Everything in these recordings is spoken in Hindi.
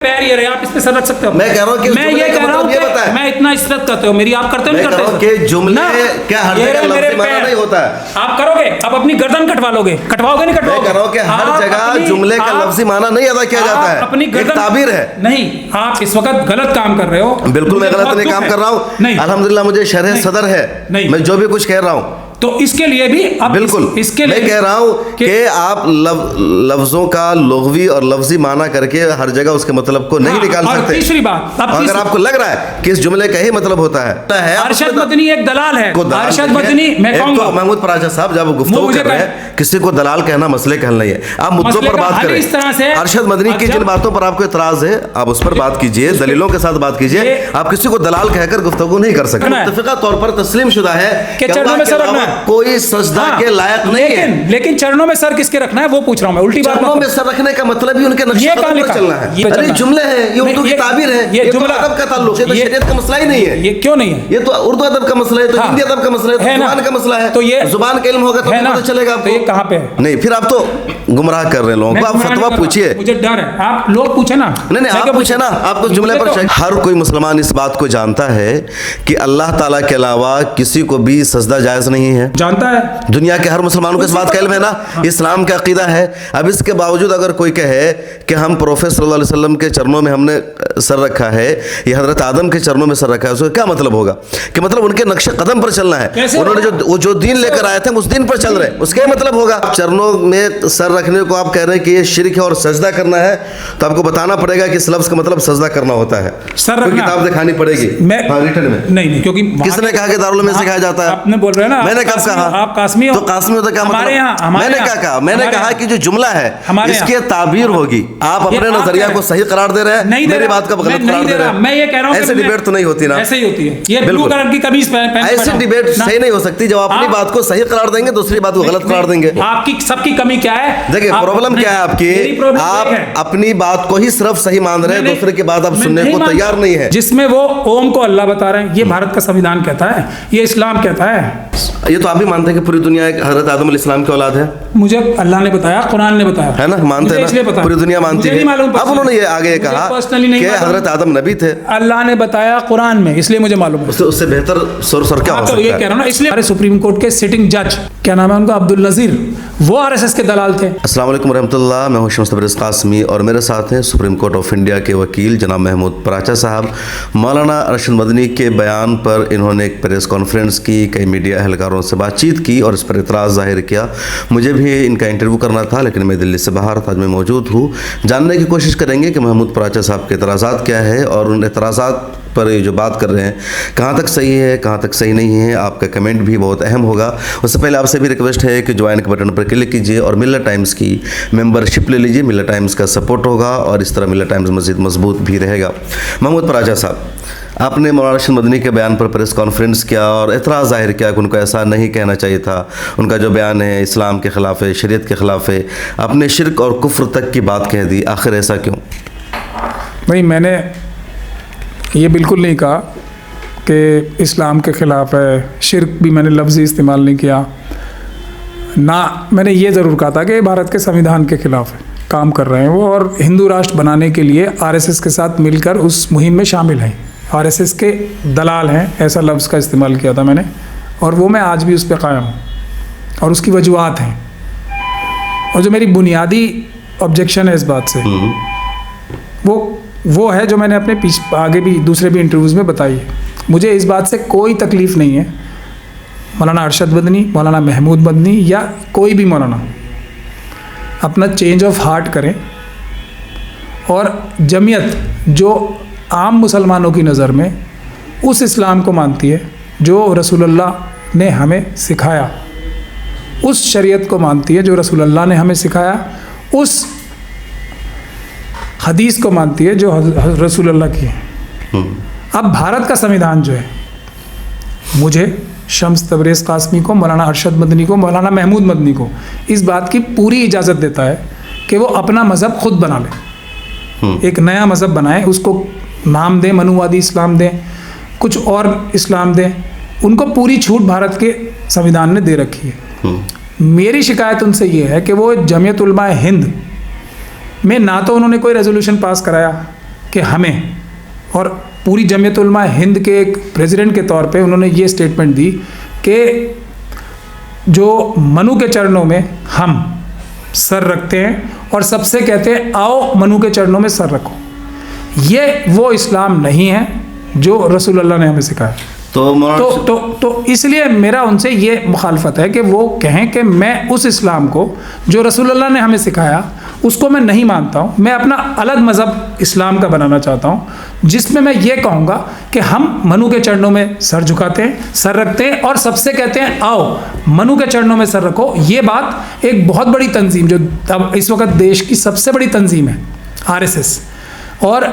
पैर ये रहे, आप इस पे सर रख सकते हो। मैं कह रहा हूँ कि मैं ये कह रहा हूँ ये बताएं, मैं इतना इज्जत करते हो मेरी, आप करते हो नहीं मैं कह रहा हूँ करते कि जुमले क्या हर जगह लफ्ज़ी माना नहीं होता है। आप करोगे, आप अपनी गर्दन कटवा लोगे, कटवाओगे नहीं कटवाओगे? मैं कह रहा हूँ कि हर जगह जुमले का लफ्ज़ी माना नहीं अदा किया जाता है, अपनी एक ताबीर है। नहीं, आप इस वक्त गलत काम कर रहे हो। बिल्कुल मैं गलत नहीं काम कर रहा हूँ, अल्हम्दुलिल्लाह मुझे शरह सदर है, मैं जो भी कुछ कह रहा हूँ तो इसके लिए भी आप बिल्कुल इसके लिए मैं कह रहा हूँ कि आप लफ्जों का लुग़वी और लफ्जी माना करके हर जगह उसके मतलब को नहीं निकाल सकते। तीसरी बात, अगर आपको लग रहा है कि इस जुमले का ही मतलब होता है अरशद मदनी एक दलाल है। अरशद मदनी मैं कहूंगा महमूद पराजा साहब जब गुफ्तगू कर रहे हैं, किसी को दलाल कहना मसले का हल नहीं है, आप मुद्दों पर बात करें। इस तरह से अरशद मदनी की जिन बातों पर आपको इतराज है आप उस पर बात कीजिए, दलीलों के साथ बात कीजिए, आप किसी को दलाल कहकर गुफ्तगू नहीं कर सकते। मुत्तफ़िक़ा तौर पर तस्लीम शुदा है कि चरणों में सर रखना है, कोई सजदा के लायक नहीं है, लेकिन चरणों में सर किसके रखना है वो पूछ रहा हूं मैं। उल्टी बात, चरणों में सर रखने का मतलब ही उनके नक्शे कदम पर चलना है। अरे जुमले हैं, ये उर्दू की ताबीर है, ये जुमला अदब का ताल्लुक है, तो शरीयत का मसला ही नहीं है। ये क्यों नहीं है? ये तो उर्दू अदब का मसला है, तो हिंदी अदब का मसला है, तो जुबान का मसला है। तो ये जुबान का इल्म होगा तो पता चलेगा आपको। ये कहां पे है? नहीं, फिर आप तो गुमराह कर रहे हैं लोगों को। आप फतवा पूछिए, मुझे डर है। आप लोग पूछे ना, नहीं आप पूछे ना, आपको जुमले पर हर कोई मुसलमान इस बात को जानता है कि अल्लाह ताला के अलावा किसी को भी सजदा जायज नहीं है, जानता है। दुनिया के हर मुसलमानों को इस बात का इल्म है ना, इस्लाम का अकीदा है। अब इसके बावजूद अगर कोई कहे कि हम प्रोफेट सल्लल्लाहु अलैहि वसल्लम के चरणों में हमने सर रखा है या हजरत आदम के चरणों में सर रखा है, उसका क्या मतलब होगा? कि मतलब उनके नक्शे कदम पर चलना है, उन्होंने जो दीन लेकर आए थे उस दीन पर चल रहे हैं, उसका मतलब होगा। चरणों में सर रखने को आप कह रहे हैं कि ये शिर्क है और सजदा करना है, तो आपको बताना पड़ेगा कि इस लफ्ज़ का मतलब सजदा करना होता है। सर किताब दिखानी पड़ेगी रिटर्न में। नहीं, क्योंकि किसने कहा कि दारुल में सिखाया जाता है? आपने बोल रहे हैं ना, मैंने कब कहा? आप कासमी हो, तो कासमी होता क्या मतलब? मैंने क्या कहा? मैंने कहा कि जो जुमला है इसकी ताबीर होगी। आप अपने नजरिया को सही करार दे रहे हैं, मेरी बात का गलत करार दे रहे हैं। मैं ये कह रहा हूं ऐसे डिबेट तो नहीं होती ना, ऐसे ही होती है। ये ब्लू कलर की कमीज पहन ऐसी डिबेट सही नहीं हो सकती। जब आप अपनी बात को सही करार देंगे, दूसरी बात को गलत करार देंगे। आपकी सबकी कमी क्या है? देखिए प्रॉब्लम क्या है आपकी, आप अपनी बात को ही सिर्फ सही मान रहे हैं, दूसरे की बात आप सुनने को तैयार नहीं है। जिसमें वो ओम को अल्लाह बता रहे हैं, ये भारत का संविधान कहता है, ये इस्लाम कहता है। ये तो आप भी मानते हैं कि पूरी दुनिया एक हजरत आदम अलैहिस्सलाम की औलाद है? मुझे अल्लाह ने बताया, कुरान ने बताया, है ना, मानते हैं ना, पूरी दुनिया मानती है। अब उन्होंने ये आगे कहा कि हजरत आदम नबी थे, अल्लाह ने बताया कुरान में, इसलिए मुझे मालूम है। उससे बेहतर सोर्स क्या हो सकता है? ये कह रहा हूं ना, इसलिए हमारे सुप्रीम कोर्ट के सिटिंग जज, क्या नाम है उनका, अब्दुल नजीर, वो आरएसएस के दलाल थे। अस्सलाम वालेकुम रहमतुल्लाह, मैं हूं शम्स तबरेज़ कासमी और मेरे साथ हैं सुप्रीम कोर्ट ऑफ इंडिया के वकील जनाब महमूद पराचा साहब। मौलाना अरशद मदनी के बयान पर इन्होंने एक प्रेस कॉन्फ्रेंस की, कई मीडिया एहलकारों से बातचीत की और इस पर एतराज़ जाहिर किया। मुझे भी इनका इंटरव्यू करना था, लेकिन मैं दिल्ली से बाहर था, आज मैं मौजूद हूँ। जानने की कोशिश करेंगे कि महमूद पराचा साहब के एतराज़ात क्या है और उन एतराज़ात पर ये जो बात कर रहे हैं कहाँ तक सही है, कहाँ तक सही नहीं है। आपका कमेंट भी बहुत अहम होगा। उससे पहले आपसे भी रिक्वेस्ट है कि ज्वाइन के बटन पर क्लिक कीजिए और मिल्लत टाइम्स की मेंबरशिप ले लीजिए। मिल्लत टाइम्स का सपोर्ट होगा और इस तरह मिल्लत टाइम्स मज़ीद मजबूत भी रहेगा। महमूद पराचा साहब, आपने मौलाना अरशद मदनी के बयान पर प्रेस कॉन्फ्रेंस किया और एतराज़ जाहिर किया कि उनको ऐसा नहीं कहना चाहिए था, उनका जो बयान है इस्लाम के ख़िलाफ़ है, शरीयत के ख़िलाफ़ है, आपने शिर्क और कुफ्र तक की बात कह दी। आखिर ऐसा क्यों? भाई मैंने ये बिल्कुल नहीं कहा कि इस्लाम के ख़िलाफ़ है, शिर्क भी मैंने लफ्ज़ ही इस्तेमाल नहीं किया ना। मैंने ये ज़रूर कहा था कि भारत के संविधान के ख़िलाफ़ है, काम कर रहे हैं वो, और हिंदू राष्ट्र बनाने के लिए आरएसएस के साथ मिलकर उस मुहिम में शामिल हैं, आरएसएस के दलाल हैं, ऐसा लफ्ज़ का इस्तेमाल किया था मैंने, और वो मैं आज भी उस पर कायम हूँ और उसकी वजूहात हैं। और जो मेरी बुनियादी ऑब्जेक्शन है इस बात से, वो है जो मैंने अपने आगे भी दूसरे भी इंटरव्यूज़ में बताई है। मुझे इस बात से कोई तकलीफ़ नहीं है, मौलाना अरशद मदनी, मौलाना महमूद मदनी या कोई भी मौलाना अपना चेंज ऑफ हार्ट करें और जमीयत जो आम मुसलमानों की नज़र में उस इस्लाम को मानती है जो रसूलुल्लाह ने हमें सिखाया, उस शरीयत को मानती है जो रसूलुल्लाह ने हमें सिखाया, उस हदीस को मानती है जो रसूलुल्लाह की है। अब भारत का संविधान जो है, मुझे शम्स तबरेज़ कासमी को, मौलाना अरशद मदनी को, मौलाना महमूद मदनी को इस बात की पूरी इजाज़त देता है कि वो अपना मज़हब खुद बना लें, एक नया मज़हब बनाएं, उसको नाम दें, मनुवादी इस्लाम दें, कुछ और इस्लाम दें, उनको पूरी छूट भारत के संविधान ने दे रखी है। मेरी शिकायत उनसे ये है कि वो जमीयत उलमा हिंद में ना तो उन्होंने कोई रेजोल्यूशन पास कराया, कि हमें, और पूरी जमीयत उलमा हिंद के एक प्रेसिडेंट के तौर पे उन्होंने ये स्टेटमेंट दी कि जो मनु के चरणों में हम सर रखते हैं और सबसे कहते हैं आओ मनु के चरणों में सर रखो, ये वो इस्लाम नहीं है जो रसूलुल्लाह ने हमें सिखाया। तो इसलिए मेरा उनसे ये मुखालफत है कि वो कहें कि मैं उस इस्लाम को जो रसूलुल्लाह ने हमें सिखाया उसको मैं नहीं मानता हूँ, मैं अपना अलग मज़हब इस्लाम का बनाना चाहता हूँ, जिसमें मैं ये कहूँगा कि हम मनु के चरणों में सर झुकाते हैं, सर रखते हैं और सबसे कहते हैं आओ मनु के चरणों में सर रखो। ये बात एक बहुत बड़ी तंजीम, जो अब इस वक्त देश की सबसे बड़ी तंजीम है RSS, और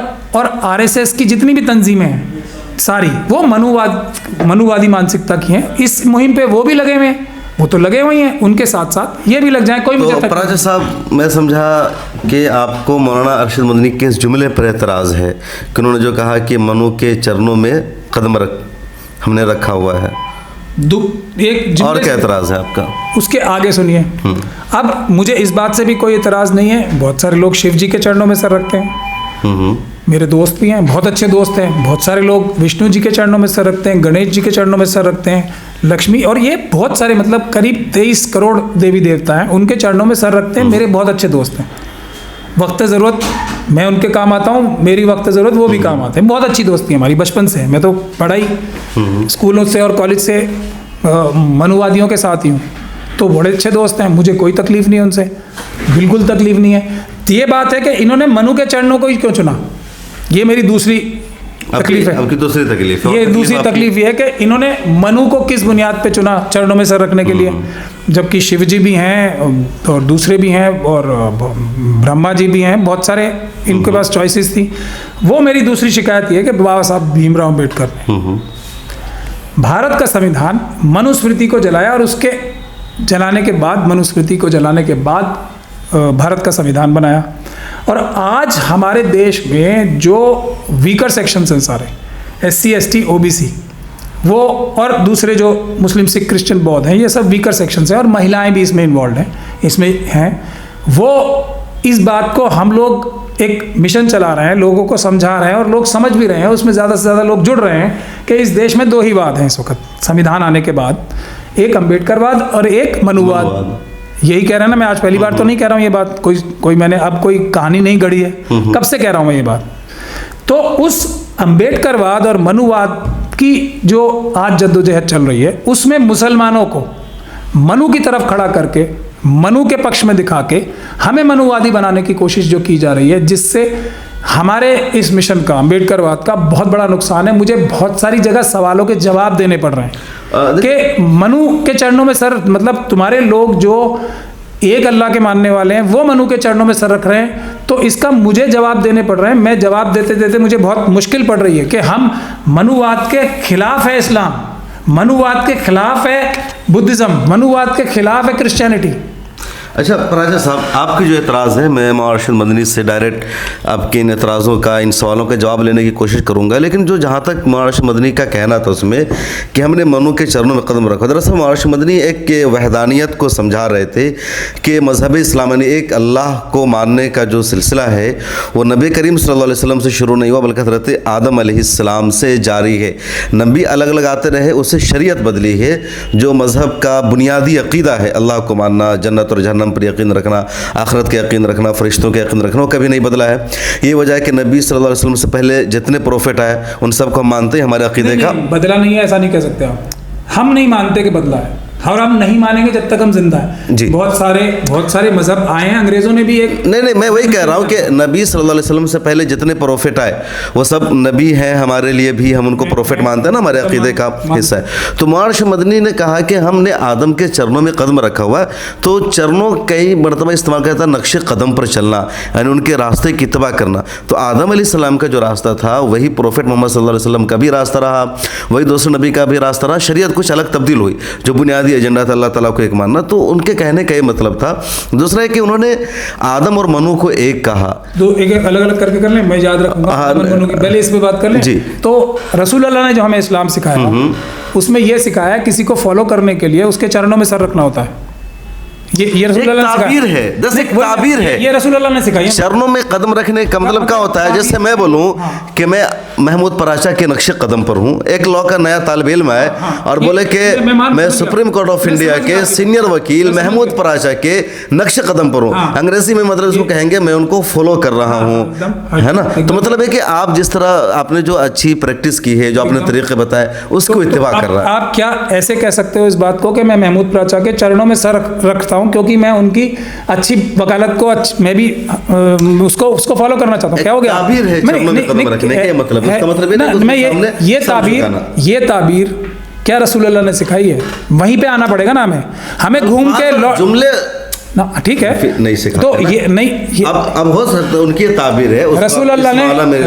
RSS की जितनी भी तंजीमें हैं सारी वो मनुवादी मानसिकता की हैं। इस मुहिम पे वो भी लगे हुए हैं, वो तो लगे हुए हैं, उनके साथ साथ ये भी लग जाए, कोई मुझे प्राचा साहब, मैं समझा कि आपको मौलाना अरशद मदनी के इस जुमले पर एतराज़ है कि उन्होंने जो कहा कि मनु के चरणों में कदम हमने रखा हुआ है, एक और क्या एतराज़ है आपका? उसके आगे सुनिए। अब मुझे इस बात से भी कोई एतराज़ नहीं है, बहुत सारे लोग शिव जी के चरणों में सर रखते हैं, मेरे दोस्त भी हैं, बहुत अच्छे दोस्त हैं, बहुत सारे लोग विष्णु जी के चरणों में सर रखते हैं, गणेश जी के चरणों में सर रखते हैं, लक्ष्मी, और ये बहुत सारे मतलब करीब 23 करोड़ देवी देवता हैं, उनके चरणों में सर रखते हैं। मेरे बहुत अच्छे दोस्त हैं, वक्त ज़रूरत मैं उनके काम आता हूँ, मेरी वक्त ज़रूरत वो भी काम आते हैं। बहुत अच्छी दोस्ती है हमारी बचपन से, मैं तो पढ़ाई स्कूलों से और कॉलेज से मनुवादियों के साथ ही हूँ, तो बड़े अच्छे दोस्त हैं, मुझे कोई तकलीफ़ नहीं है उनसे, बिल्कुल तकलीफ़ नहीं है। तो ये बात है कि इन्होंने मनु के चरणों को ही क्यों चुना, ये मेरी दूसरी तकलीफ है। आपकी दूसरी तकलीफ ये दूसरी तकलीफ ये है कि इन्होंने मनु को किस बुनियाद पे चुना चरणों में सर रखने के लिए, जबकि शिव जी भी हैं और दूसरे भी हैं और ब्रह्मा जी भी हैं, बहुत सारे इनके पास चॉइसेस थी। वो मेरी दूसरी शिकायत ये है कि बाबा साहब भीमराव अम्बेडकर ने भारत का संविधान मनुस्मृति को जलाया और उसके जलाने के बाद, मनुस्मृति को जलाने के बाद भारत का संविधान बनाया। और आज हमारे देश में जो वीकर सेक्शंस हैं सारे SC ST OBC वो, और दूसरे जो मुस्लिम सिख क्रिश्चियन बौद्ध हैं, ये सब वीकर सेक्शंस हैं और महिलाएं भी इसमें इन्वॉल्व हैं, इसमें हैं। वो इस बात को हम लोग एक मिशन चला रहे हैं, लोगों को समझा रहे हैं और लोग समझ भी रहे हैं, उसमें ज़्यादा से ज़्यादा लोग जुड़ रहे हैं कि इस देश में दो ही वाद हैं इस वक्त संविधान आने के बाद, एक अम्बेडकरवाद और एक मनुवाद। यही कह रहे हैं ना, मैं आज पहली बार तो नहीं कह रहा हूँ ये बात, कोई मैंने अब कोई कहानी नहीं गढ़ी है, कब से कह रहा हूँ मैं ये बात। तो उस अम्बेडकरवाद और मनुवाद की जो आज जद्दोजहद चल रही है, उसमें मुसलमानों को मनु की तरफ खड़ा करके, मनु के पक्ष में दिखा के हमें मनुवादी बनाने की कोशिश जो की जा रही है, जिससे हमारे इस मिशन का, अम्बेडकरवाद का बहुत बड़ा नुकसान है। मुझे बहुत सारी जगह सवालों के जवाब देने पड़ रहे हैं कि मनु के चरणों में सर, मतलब तुम्हारे लोग जो एक अल्लाह के मानने वाले हैं वो मनु के चरणों में सर रख रहे हैं, तो इसका मुझे जवाब देने पड़ रहे हैं। मैं जवाब देते देते मुझे बहुत मुश्किल पड़ रही है कि हम मनुवाद के खिलाफ है इस्लाम, मनुवाद के खिलाफ है बुद्धिज़्म, मनुवाद के खिलाफ है क्रिश्चियनिटी। अच्छा प्राचा साहब, आपके जो एतराज़ है, मैं मौलाना अरशद मदनी से डायरेक्ट आपके इन एतराज़ों का, इन सवालों का जवाब लेने की कोशिश करूंगा, लेकिन जो जहाँ तक मौलाना अरशद मदनी का कहना था उसमें कि हमने मनु के चरणों में कदम रखा, दरअसल मौलाना अरशद मदनी एक वहदानियत को समझा रहे थे कि मज़हब इस्लाम यानी एक अल्लाह को मानने का जो सिलसिला है वो नबी करीम सल्लल्लाहु अलैहि वसल्लम से शुरू नहीं हुआ, बल्कि हज़रत आदम अलैहिस्सलाम से जारी है। नबी अलग अलग आते रहे, उससे शरीयत बदली है। जो मज़हब का बुनियादी अक़ीदा है, अल्लाह को मानना, जन्नत और जहन्नम पर यकीन रखना, आखिरत के यकीन रखना, फरिश्तों के यकीन रखना, वो कभी नहीं बदला है। ये वजह है कि नबी सल्लल्लाहु अलैहि वसल्लम से पहले जितने प्रोफेट आए उन सबको हम मानते हैं, हमारे अक़ीदे का बदला नहीं है, ऐसा नहीं कह सकते आप। हम नहीं मानते कि बदला है, और हम नहीं मानेंगे जब तक हम जिंदा हैं। जी, बहुत सारे मजहब आए हैं, अंग्रेजों ने भी एक नहीं मैं वही कह रहा हूँ कि नबी सल्लल्लाहु अलैहि वसल्लम से पहले जितने प्रोफेट आए वो सब नबी हैं हमारे लिए भी, हम उनको प्रोफेट मानते हैं ना, हमारे अकीदे का हिस्सा है। तो मौलाना अरशद मदनी ने कहा कि हमने आदम के चरणों में कदम रखा हुआ है, तो चरणों कई मरतबा इस्तेमाल करता है नक्शे कदम पर चलना, यानी उनके रास्ते की इत्तिबा करना। तो आदम अलैहिस्सलाम का जो रास्ता था वही प्रोफेट मोहम्मद सल्लल्लाहु अलैहि वसल्लम का भी रास्ता रहा, वही दूसरे नबी का भी रास्ता रहा। शरीयत कुछ अलग तब्दील हुई, जो बुनियादी एजेंडा था अल्लाह ताला को एक मानना, तो उनके कहने का ये मतलब था। दूसरा है कि उन्होंने आदम और मनु को एक कहा, दो एक अलग अलग करके कर लें, मैं याद रखूंगा। मनु की पहले इस पे बात कर लें जी। तो रसूलुल्लाह ने जो हमें इस्लाम सिखाया उसमें यह सिखाया किसी को फॉलो करने के लिए उसके चरणों में सर रखना होता है। ये रसूल अल्लाह ने ताबीर सिखाया। है, दस एक वो- ताबीर है। ये रसूल अल्लाह ने सिखाई। चरणों में कदम रखने का मतलब क्या होता है? जैसे मैं बोलूं कि मैं महमूद पराचा के नक्शे कदम पर हूं, एक लॉ का नया तालिब इल्म है और बोले कि मैं सुप्रीम कोर्ट ऑफ इंडिया के सीनियर वकील महमूद पराचा के नक्शे कदम पर हूं, अंग्रेजी में मतलब इसको कहेंगे मैं उनको फॉलो कर रहा हूं, है ना? तो मतलब है कि आप जिस तरह आपने जो अच्छी प्रैक्टिस की है, जो आपने तरीके बताए, उसको इत्तिबा कर रहा है। आप क्या ऐसे कह सकते हो इस बात को कि मैं महमूद पराचा के चरणों में सर रखता हूं क्योंकि मैं उनकी अच्छी वकालत को मैं भी उसको फॉलो करना चाहता हूं? क्या हो गया? ताबीर है चरणों में कदम रखने का, ये मतलब है। उसका मतलब ये नहीं कि मैं उसके ये ताबीर क्या रसूल अल्लाह ने सिखाई है? वहीं पे आना पड़ेगा ना हमें घूम के जुमले ना, ठीक है, नहीं सिखाते तो ना। ये नहीं अब हो सकता है उनकी ताबीर है, रसूल अल्लाह ने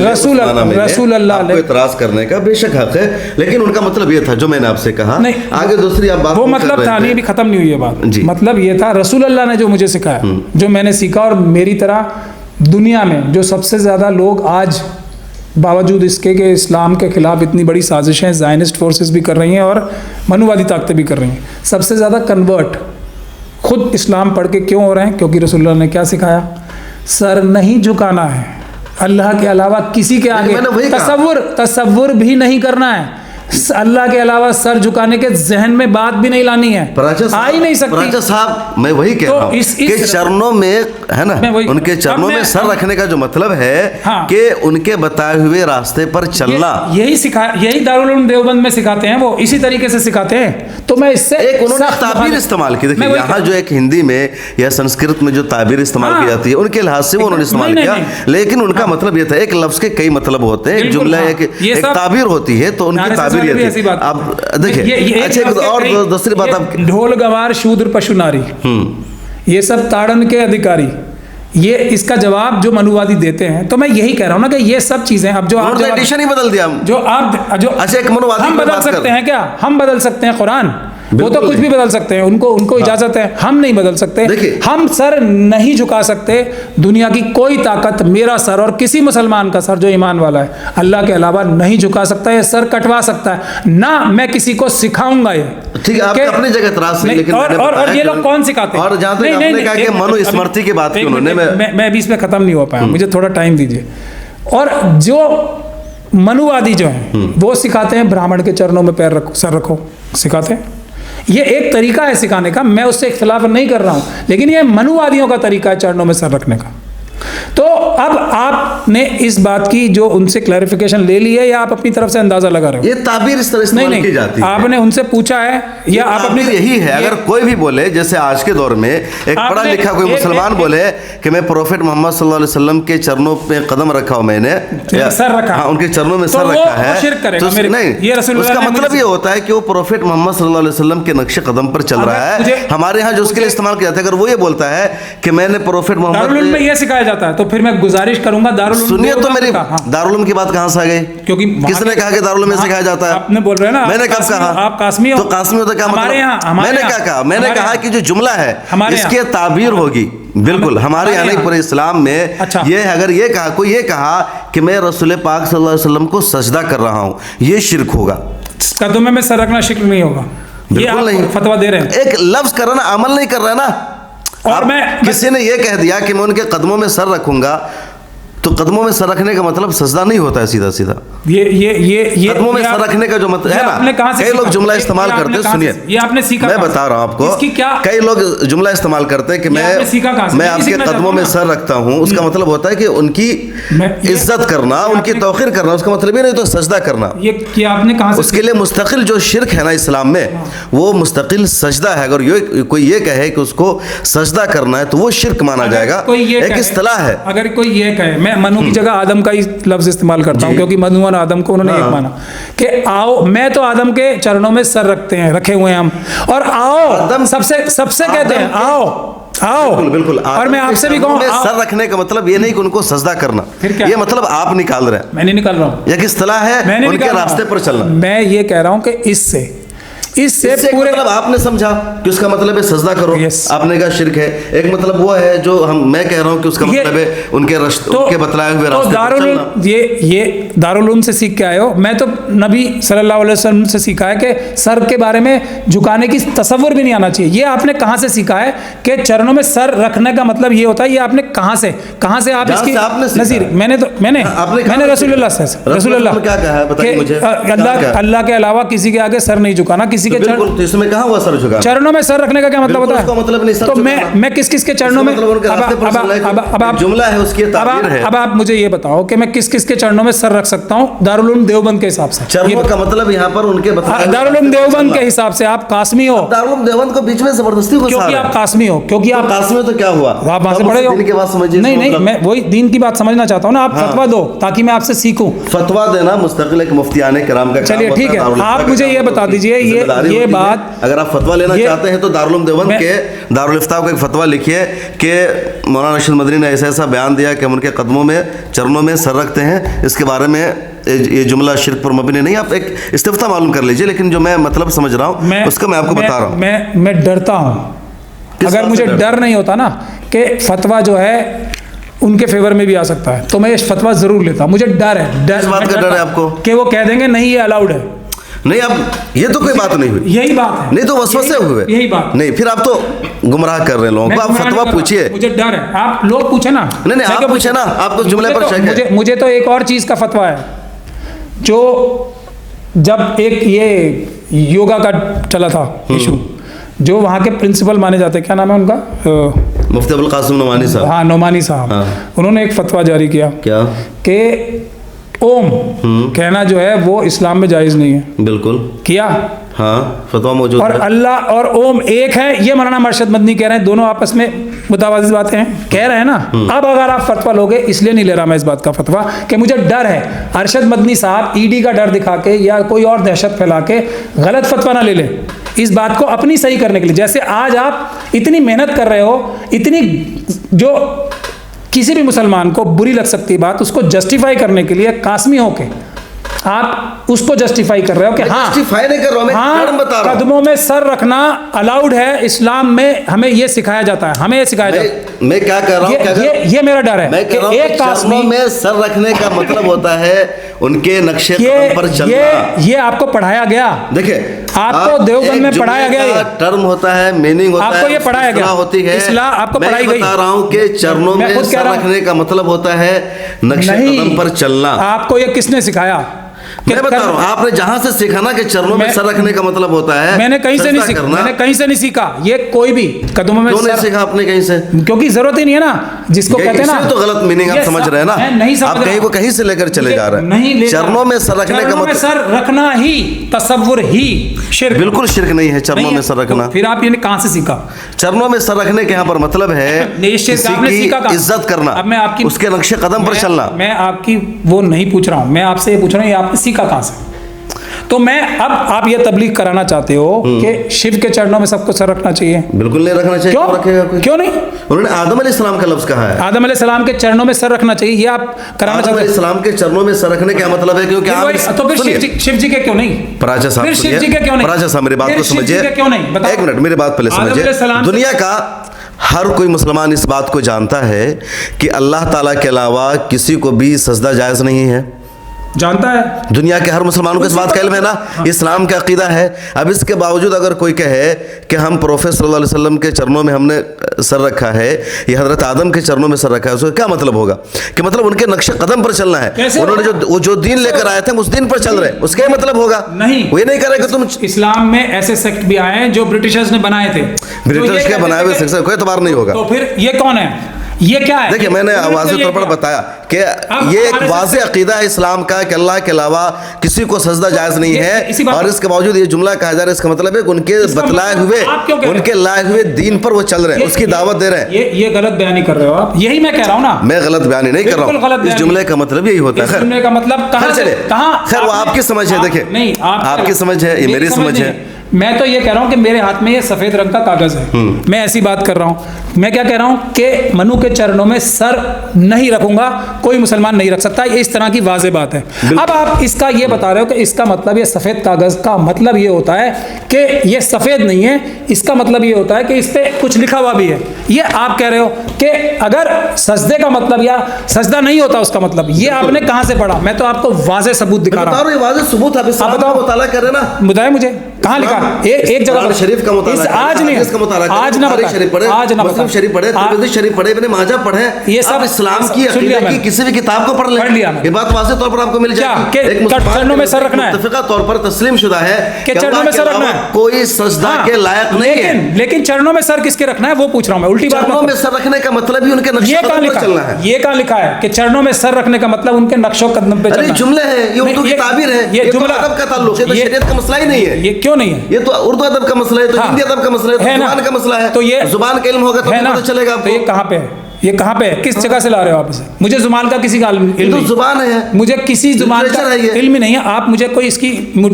रसूल अल्लाह आपको इतराज करने का बेशक हक है, लेकिन उनका मतलब ये था जो मैंने आपसे कहा। नहीं, आगे दूसरी आप बात वो कर मतलब रहे था थे। नहीं, अभी खत्म नहीं हुई है बात। जी। मतलब ये था रसूल अल्लाह ने जो मुझे सिखाया, जो मैंने सीखा, और मेरी तरह दुनिया में जो सबसे ज़्यादा लोग आज बावजूद इसके कि इस्लाम के खिलाफ इतनी बड़ी साजिशें ज़ायनिस्ट फोर्सेस भी कर रही हैं और मनुवादी ताकतें भी कर रही हैं, सबसे ज़्यादा कन्वर्ट खुद इस्लाम पढ़ के क्यों हो रहे हैं? क्योंकि रसूलुल्लाह ने क्या सिखाया? सर नहीं झुकाना है, अल्लाह के अलावा किसी के आगे तसव्वुर भी नहीं करना है, अल्लाह के अलावा सर झुकाने के जहन में बात भी नहीं लानी है, आ ही नहीं सकती। पराचा साहब, मैं वही कह रहा हूँ कि चरणों में, है ना, उनके चरणों में सर रखने का जो मतलब है कि उनके बताए हुए रास्ते पर चलना, यही दारुल उलूम देवबंद में सिखाते हैं, वो इसी तरीके से सिखाते हैं। तो मैं इससे एक उन्होंने ताबीर इस्तेमाल की, देखिए यहाँ जो एक हिंदी में या संस्कृत में जो ताबीर इस्तेमाल की जाती है उनके लिहाज से वो उन्होंने इस्तेमाल किया, लेकिन उनका मतलब ये था, एक लफ्ज के कई मतलब होते हैं, एक जुमला एक ताबीर होती है, तो उनकी ताबीर ऐसी बात। आप देखिए। अच्छा, और दूसरी बात, आप ढोल गवार शूद्र पशु नारी, ये सब ताड़न के अधिकारी, ये इसका जवाब जो मनुवादी देते हैं। तो मैं यही कह रहा हूं ना कि ये सब चीजें अब जो आप एडिशन ही बदल दिया, अच्छा, एक मनुवादी हम बदल सकते हैं क्या? हम बदल सकते हैं कुरान, वो तो कुछ भी बदल सकते हैं, उनको इजाजत है, हम नहीं बदल सकते। हम सर नहीं झुका सकते, दुनिया की कोई ताकत मेरा सर और किसी मुसलमान का सर जो ईमान वाला है अल्लाह के अलावा नहीं झुका सकता, ये सर कटवा सकता है ना। मैं किसी को सिखाऊंगा ये, ठीक है, आपने अपनी जगह इतराज नहीं, लेकिन और ये लोग कौन सिखाते हैं? और जहां तक आपने कहा कि मनुस्मृति की बात की उन्होंने, मैं अभी इसमें खत्म नहीं हो पाया, मुझे थोड़ा टाइम दीजिए। और जो मनुवादी जो हैं वो सिखाते हैं ब्राह्मण के चरणों में पैर रखो, सर रखो, सिखाते हैं। ये एक तरीका है सिखाने का, मैं उससे इख्तिलाफ नहीं कर रहा हूं, लेकिन ये मनुवादियों का तरीका है चरणों में सर रखने का। तो अब आपने इस बात की जो उनसे क्लैरिफिकेशन ले ली है या आप अपनी तरफ से अंदाजा लगा रहे हो? ये ताबीर इस तरह इस्तेमाल की जाती है, आपने उनसे पूछा है या आप अपनी यही है? अगर कोई भी बोले, जैसे आज के दौर में एक पढ़ा लिखा कोई मुसलमान बोले कि मैं प्रोफेट मोहम्मद सल्लल्लाहु अलैहि वसल्लम के चरणों पे कदम रखा हूं, मैंने सर रखा, हाँ, उनके चरणों में सर रखा है, तो नहीं, उसका मतलब ये होता है कि वो प्रोफेट मोहम्मद सल्लल्लाहु अलैहि वसल्लम के नक्शे कदम पर चल रहा है। हमारे यहाँ जो उसके लिए इस्तेमाल किया जाता है, अगर वो ये बोलता है कि मैंने प्रोफेट मोहम्मद में ये सिखाया जाता है, तो फिर मैं गुजारिश करूंगा दारुल उलूम। सुनिए तो मेरी, दारुल उलूम की बात कहां से आ गई? क्योंकि किसने कहा कि दारुल उलूम में सिखाया जाता है? आपने बोल रहे हैं ना, मैंने कब कहा? आप कासमी हो, तो कासमी हो तो क्या मतलब? मैंने क्या कहा? मैंने कहा कि जो जुमला है इसकी ताबीर होगी, बिल्कुल हमारे यहाँ नहीं, पूरे इस्लाम में ये है। अगर ये कहा, कोई ये कहा कि मैं रसूल पाक सल्लल्लाहु अलैहि वसल्लम को सजदा कर रहा हूँ, ये शिर्क होगा। कदमों में सर रखना शिर्क नहीं होगा, बिल्कुल नहीं। फतवा दे रहे हैं, एक लफ्ज कर रहा ना, अमल नहीं कर रहा ना। और मैं किसी ने ये कह दिया कि मैं उनके कदमों में सर रखूंगा, तो कदमों में सर रखने का मतलब सजदा नहीं होता है सीधा सीधा। ये कदमों में सर रखने का जो मतलब है ना, कई लोग जुमला इस्तेमाल करते हैं, सुनिए, ये आपने सीखा, मैं बता रहा हूं आपको, कई लोग जुमला इस्तेमाल करते हैं कि मैं आपके कदमों में सर रखता हूं, उसका मतलब होता है कि उनकी इज्जत करना, उनकी तौक़ीर करना, उसका मतलब ये नहीं तो सजदा करना। ये आपने कहां से? उसके लिए मुस्तकिल जो शिर्क है ना इस्लाम में, वो मुस्तकिल सजदा है। अगर कोई ये कहे कि उसको सजदा करना है तो वो शिर्क माना जाएगा, एक इस्तिलाह है। अगर कोई ये कहे, मैं मनु की जगह आदम का ही लफ्ज इस्तेमाल करता हूं, क्योंकि मनु और आदम को उन्होंने एक माना कि आओ, मैं तो आदम के चरणों में सर रखे हुए हैं हम, और आओ सबसे कहते हैं आओ, बिल्कुल। और मैं आपसे भी कहूं, सर रखने का मतलब ये नहीं कि उनको सजदा करना, ये मतलब आप निकाल रहे हैं। मैं नहीं निकाल रहा हूं, एक इस्तिलाह है, उनके रास्ते पर चलना। मैं ये कह रहा हूं कि इससे इससे इससे पूरे मतलब आपने समझा कि उसका मतलब है सजदा करो, Yes. आपने कहा शिरक है। एक मतलब वो है जो मैं कह रहा हूँ कि उसका ये- मतलब है उनके बतलाए हुए तो रास्ते पर दारुल चलना। ये दारुल उलूम से सीख के आए हो। मैं तो नबी सल्लल्लाहु अलैहि वसल्लम से सीखा है कि सर के बारे में झुकाने की तसव्वुर भी नहीं आना चाहिए। ये आपने कहाँ से सीखा है कि चरणों में सर रखने का मतलब ये होता है? ये आपने कहाँ से आप जहाँ इसकी से आपने सीखा नज़ीर है। मैंने आपने कहाँ से रसूलुल्लाह सीखा? से रसूलुल्लाह में क्या कहा है बताइए कि मुझे, कहाँ क्या? अल्लाह के अलावा किसी के आगे सर नहीं झुकाना, किसी के बिल्कुल, तो इसमें कहाँ हुआ सर झुकाना? चरणों में सर रखने का क्या मतलब बिल्कुल, होता है? उसका मतलब नहीं सर तो झुकाना। मैं किस के चरणों में मतलब उनके रास्ते पर चलना है, अब आप जुमला है, उसकी ताबीर है। अब आप मुझे ये बताओ कि मैं किस के चरणों में सर रख सकता हूँ दारुल उलूम देवबंद के हिसाब से? चरणों का मतलब यहाँ पर उनके बताए हुए दारुल उलूम रास्ते पर देवबंद चलना। के हिसाब से आप कासमी हो, दारुल उलूम देवबंद को बीच में जबरदस्ती घुसा क्योंकि रहे आप हैं। कासमी हो, क्योंकि आप काश में तो क्या हुआ, आप वहां से अब पढ़े हो। दिन की बात समझिए। नहीं इसका नहीं, मतलब मैं वही दीन की बात समझना चाहता हूँ ना। आप फतवा दो ताकि मैं आपसे सीखूं। फतवा देना मुस्तकिल एक मुफ्तियाने किराम का काम चलिए, होता ठीक है। दारुल आप इफ्ता मुझे का ये काम बता होती है, दीजिए, जिम्मेदारी ये होती है। बात, अगर आप फतवा लेना ये- चाहते हैं तो दारुल उलूम देवबंद के दारुल इफ्ता को एक फतवा लिखिए कि मौलाना रशीद मदनी ने ऐसा बयान दिया कि हम उनके कदमों में चरणों में सर रखते हैं। इसके बारे में ये जुमला शिर्क पर मबनी नहीं। आप एक इस्तिफ्ता मालूम कर लीजिए, लेकिन जो मैं मतलब समझ रहा हूँ उसका मैं आपको बता रहा हूँ। मैं डरता हूँ। किस अगर बात मुझे से डर नहीं होता ना कि फतवा जो है उनके फेवर में भी आ सकता है, तो मैं ये फतवा जरूर लेता। मुझे डर है। किस बात का डर है आपको? कि वो कह देंगे नहीं ये अलाउड है। नहीं, अब ये तो कोई बात नहीं हुई, यही बात है। नहीं तो वसवसे हुए, यही बात। नहीं, फिर आप तो गुमराह कर रहे हैं लोगों को। आप मैं फतवा नहीं पूछिए। मुझे डर है। आप लोग पूछे ना। नहीं, मैं आप क्यों पूछे ना, आपको जुमले मुझे पर तो- शक है। मुझे तो एक और चीज का फतवा है। जो जब एक ये योगा का चला था इशू, जो वहाँ के प्रिंसिपल माने जाते हैं, क्या नाम है उनका? मुफ्ती अबुल कासिम नोमानी साहब। हाँ, नोमानी साहब। हाँ। उन्होंने एक फतवा जारी किया क्या? कि ओम कहना जो है वो इस्लाम में जायज़ नहीं है। बिल्कुल किया। हाँ, फतवा मौजूद और है। अल्लाह और ओम एक है, ये मौलाना अरशद मदनी कह रहे हैं। दोनों आपस में मुतावाज़िज़ बातें हैं, कह रहे हैं ना। अब अगर आप फतवा लोगे, इसलिए नहीं ले रहा मैं इस बात का फतवा कि मुझे डर है अरशद मदनी साहब ईडी का डर दिखा के या कोई और दहशत फैला के गलत फतवा ना ले ले इस बात को अपनी सही करने के लिए। जैसे आज आप इतनी मेहनत कर रहे हो, इतनी जो किसी भी मुसलमान को बुरी लग सकती बात, उसको जस्टिफाई करने के लिए कासमी होके आप उसको जस्टिफाई कर रहे हो कि हाँ, जस्टिफाई नहीं कर रहा हूं, मैं कारण बता रहा हूं। कदमों में सर रखना अलाउड है इस्लाम में, हमें ये सिखाया जाता है, हमें ये सिखाया जाता है। मैं क्या कह रहा हूँ, ये मेरा डर है मैं कि कह रहा हूँ एक कासमी चरणों में सर रखने का मतलब होता है उनके नक्शे कदम पर चलना। ये आपको पढ़ाया गया। देखिए, आपको देवबंद में पढ़ाया गया ये टर्म होता है, मीनिंग होता है, आपको ये पढ़ाया गया होती है। इस्लाम आपको पढ़ाई गई। मैं बता रहा हूँ कि चरणों मैं में खुद कह सर रहा हूं। रखने का मतलब होता है नक्शे कदम पर चलना। आपको ये किसने सिखाया? मैं बता रहा हूँ, आपने जहां से सीखा ना कि चरणों में सर रखने का मतलब होता है मैंने कहीं से नहीं सीखा। मैंने कहीं से नहीं सीखा ये कोई भी कदमों में क्यों नहीं सीखा आपने कहीं से? क्योंकि जरूरत ही नहीं है ना, जिसको कहते हैं ना। तो गलत मीनिंग आप समझ रहे हैं ना, नहीं समझ आप कहीं को कहीं से लेकर चले जा रहे हैं। नहीं, चरणों में सर रखने का मतलब सर रखना ही तसव्वुर ही शिर्क। बिल्कुल शिर्क नहीं है चरणों में सर रखना। फिर आप ये कहां से सीखा? चरणों में सर रखने के यहाँ पर मतलब है किसी की इज्जत करना, अब मैं आपकी उसके नक्शे कदम पर चलना। मैं आपकी वो नहीं पूछ रहा हूं, मैं आपसे ये पूछ रहा हूं ये आपने सीखा कहां से? तो मैं अब आप ये तबलीग कराना चाहते हो कि शिव के चरणों में सबको सर रखना चाहिए? बिल्कुल नहीं रखना चाहिए। क्यों रखेगा कोई? क्यों नहीं? उन्होंने आदम अलैहिस्सलाम का लफ्ज कहा है। आदम अलैहिस्सलाम के चरणों में सर रखना चाहिए, ये आप कराना आदम चाहते हो? अलैहिस्सलाम के चरणों में सर रखने का मतलब है क्योंकि आप तो फिर शिव जी के क्यों नहीं? पराचा साहब, फिर शिव जी के क्यों नहीं? पराचा साहब मेरी बात को समझिए। क्यों नहीं? बताओ। एक मिनट मेरी बात पहले समझिए। दुनिया का हर कोई मुसलमान इस बात को जानता है कि अल्लाह ताला के अलावा किसी को भी सजदा जायज़ नहीं है। जानता है दुनिया के हर मुसलमानों को इस बात का इल्म है ना। हाँ। इस्लाम का अकीदा है। अब इसके बावजूद अगर कोई कहे कि हम प्रोफेट सल्लल्लाहु अलैहि वसल्लम के चरणों में हमने सर रखा है या हजरत आदम के चरणों में सर रखा है, उसका क्या मतलब होगा? कि मतलब उनके नक्शे कदम पर चलना है। उन्होंने जो दीन लेकर आए थे उस दीन पर चल रहे हैं, उसका मतलब होगा नहीं। वो ये नहीं कह रहे कि तुम इस्लाम में ऐसे सेक्ट भी आए हैं जो ब्रिटिशर्स ने बनाए थे। ब्रिटिश के बनाए हुए सेक्ट कोई एतबार नहीं होगा। तो फिर ये कौन है? ये क्या है? देखिए, मैंने वाज़ेह तौर पर बताया कि ये एक वाज़ेह अकीदा है इस्लाम का कि अल्लाह के अलावा किसी को सजदा जायज़ नहीं है, और इसके बावजूद ये जुमला कहा जा रहा है। इसका मतलब है कि उनके बतलाए हुए, उनके लाए हुए दीन पर वो चल रहे हैं, उसकी दावत दे रहे हैं। ये गलत बयानी कर रहे हो आप। यही मैं कह रहा हूँ ना। मैं गलत बयानी नहीं कर रहा हूँ। इस जुमले का मतलब यही होता है। जुमले का मतलब कहाँ से? खैर वो आपकी समझ है। देखिए, नहीं, आपकी समझ है, ये मेरी समझ है। मैं तो ये कह रहा हूँ कि मेरे हाथ में ये सफेद रंग का कागज है, मैं ऐसी बात कर रहा हूँ। मैं क्या कह रहा हूं कि मनु के चरणों में सर नहीं रखूंगा, कोई मुसलमान नहीं रख सकता, ये इस तरह की वाज़ेह बात है। अब आप इसका ये बता रहे हो कि इसका मतलब ये सफ़ेद कागज़ का मतलब ये होता है कि ये सफ़ेद नहीं है, इसका मतलब ये होता है कि इस पर कुछ लिखा हुआ भी है। ये आप कह रहे हो कि अगर सजदे का मतलब या सजदा नहीं होता उसका मतलब, ये आपने कहां से पढ़ा? मैं तो आपको वाज़ेह सबूत दिखा रहा हूं। वाज़ेह सबूत आप बताओ, मुताला कर रहे ना, बताए मुझे कहां लिखा? एक जगह शरीफ का मुताला, आज नहीं, आज ना बता, आज ना मुस्लिम शरीफ पढ़े, तिरमिज़ी शरीफ पढ़े, इब्न माजा पढ़े, ये सब इस्लाम की अकीदे की किसी भी किताब को पढ़ ले, ये बात वाज़ेह तौर पर आपको मिल जाएगी। एक चरणों में सर रखना है, मुत्तफ़िक़ा तौर पर तस्लीम शुदा है कि चरणों में सर रखना है, कोई सजदा के लायक नहीं है। लेकिन चरणों में सर किसके रखना है वो पूछ रहा हूं मैं, उल्टी बात। चरणों में सर रखने का मतलब ही उनके नक्शे कदम पर चलना है। ये कहां लिखा है कि चरणों में सर रखने का मतलब उनके नक्शो कदम पे चलना है? जुमले हैं, ये उर्दू की ताबीर है, ये जुमला अदब का ताल्लुक है, तो शरीयत का मसला ही नहीं है। ये क्यों नहीं है? ये तो उर्दू अदब का मसला है, तो हिंदी अदब का मसला है, तो जुबान का मसला है। तो ये जुबान का इल्म होगा तो पता चलेगा आपको। ये कहां पे है? ये कहां पे है? किस जगह से ला रहे हो आप इसे? मुझे जुबान का किसी का इल्म नहीं, जुबान है, मुझे किसी जुबान का इल्म नहीं है। आप मुझे कोई इसकी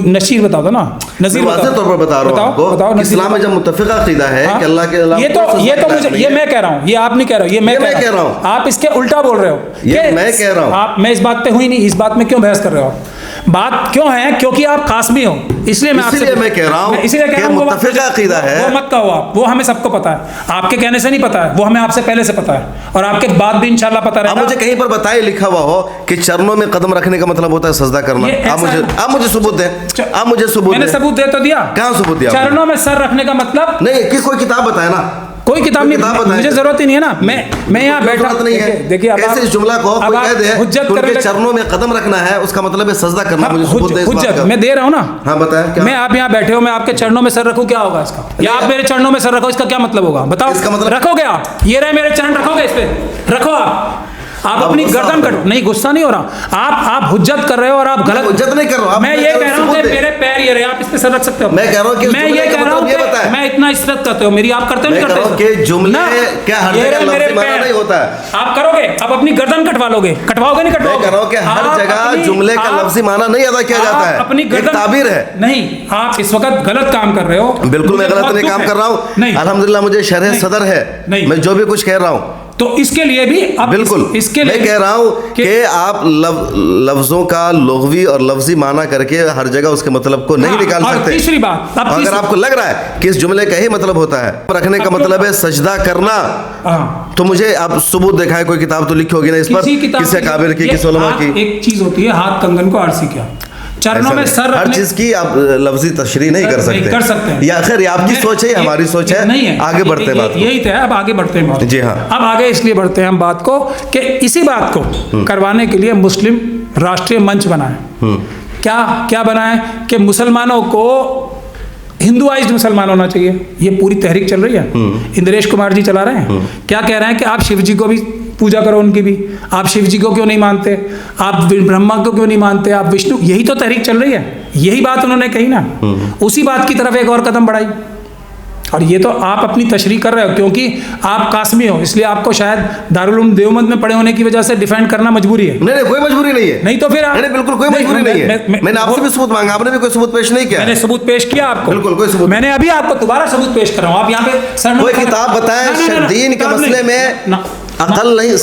नशीर बता दो ना, नज़ीर वाज़ेह तौर पर बता रहा हूं आपको। इस्लाम में जब मुत्तफ़िक़ा अक़ीदा है कि अल्लाह के अलावा, ये तो मुझे, ये मैं कह रहा हूं, ये आप नहीं कह रहे हो, ये मैं कह रहा हूं। आप इसके उल्टा बोल रहे हो, ये मैं कह रहा हूं। आप, मैं इस बात पे हुई नहीं, इस बात में क्यों बहस कर रहे हो? बात क्यों है? क्योंकि आप कासमी हो, इसलिए मैं आपसे, मैं कह रहा हूं, इसलिए कह रहा हूं मुत्तफ़िक़ा अक़ीदा है, वो मत कहो आप, वो हमें सबको पता है, आपके कहने से नहीं पता है, वो हमें आपसे पहले से पता है और आपके बाद भी इंशाल्लाह पता रहेगा। आप मुझे कहीं पर बताइए लिखा हुआ हो कि चरणों में कदम रखने का मतलब होता है सजदा करना। आप मुझे सबूत दें, आप मुझे सबूत दें। मैंने सबूत दे तो दिया। कहां सबूत दिया? चरणों में सर रखने का मतलब नहीं, कि कोई किताब बताए ना, कोई किताब नहीं, मुझे जरूरत ही नहीं है ना, मैं यहाँ बैठा नहीं है। देखिए अब ऐसे इस जुमला को कोई कह दे हुज्जत उनके चरणों में कदम रखना है, उसका मतलब है सजदा करना। मुझे सबूत दे, हुज्जत मैं दे रहा हूँ ना। हाँ बताएं क्या? मैं, आप यहाँ बैठे हो, मैं आपके चरणों में सर रखूँ, क्या होगा इसका? या आप मेरे चरणों में सर रखो, इसका क्या मतलब होगा? बताओ। इसका मतलब रखोगे आप? ये रहे मेरे चरण, रखोगे इस पे? रखो आप अपनी गर्दन कटो। नहीं, गुस्सा नहीं हो रहा, आप हुज्जत कर रहे हो और आप गलत। हुज्जत नहीं कर रहा हूं, मैं ये कह रहा हूं कि मेरे पैर ये रहे, आप इस पे सर रख सकते हो। मैं कह रहा हूं कि मैं ये कह रहा हूं कि मैं इतना इज्जत करते हो मेरी, आप करते नहीं करते? कि जुमले क्या हर जगह लफ्ज़ी माना नहीं होता है? आप करोगे, आप अपनी गर्दन कटवा लोगे, कटवाओगे नहीं कटवाओगे? मैं कह रहा हूं कि हर जगह जुमले का लफ्ज़ी माना नहीं अदा किया जाता है, अपनी गर्दन, ताबीर है। नहीं, आप इस वक्त गलत काम कर रहे हो। बिल्कुल मैं गलत नहीं काम कर रहा हूं, अल्हम्दुलिल्लाह मुझे शरह सदर है, मैं जो भी कुछ कह रहा हूं तो इसके लिए भी आप, बिल्कुल इसके लिए मैं कह रहा हूं कि आप लफ्जों का लुग़वी और लफ्जी माना करके हर जगह उसके मतलब को नहीं निकाल सकते। तीसरी बात, अगर आपको लग रहा है कि इस जुमले का ही मतलब होता है रखने का मतलब है सजदा करना, तो मुझे आप सबूत दिखाएं, कोई किताब तो लिखी होगी ना इस पर, किसी काबिर की, किसी उलमा की। एक चीज होती है हाथ कंगन को आरसी क्या, चरणों में सर हर चीज की आप लफ्जी तशरीह नहीं कर सकते। कर सकते हैं या खैर आपकी सोच है, हमारी सोच है, नहीं है। आगे बढ़ते हैं बात, यही तो है। अब आगे बढ़ते हैं बात। जी हाँ, अब आगे इसलिए बढ़ते हैं हम बात को कि इसी बात को करवाने के लिए मुस्लिम राष्ट्रीय मंच बना है। क्या बना है कि मुसलमानों को हिंदुआइज्ड मुसलमान होना चाहिए। ये पूरी तहरीक चल रही है, इंद्रेश कुमार जी चला रहे हैं। क्या कह रहे हैं कि आप शिव जी को भी पूजा करो, उनकी भी। आप शिव जी को क्यों नहीं मानते? आप ब्रह्मा को क्यों नहीं मानते? आप विष्णु, यही तो तहरीक चल रही है, यही बात उन्होंने कही ना। उसी बात की तरफ एक और कदम बढ़ाई, और ये तो आप अपनी तशरीह कर रहे हो क्योंकि आप कासमी हो, इसलिए आपको शायद दारुल उलूम देवबंद में पढ़े होने की वजह से डिफेंड करना मजबूरी है। नहीं कोई मजबूरी नहीं है। नहीं तो फिर नहीं, बिल्कुल कोई मजबूरी नहीं है। मैंने आपसे भी सबूत मांगा, आपने भी कोई सबूत पेश नहीं किया। मैंने सबूत पेश किया आपको, बिल्कुल कोई सबूत। मैंने अभी आपको दोबारा सबूत पेश कर रहा हूँ। आप यहाँ पे सर कोई किताब बताएं दीन के मसले में अकल नहीं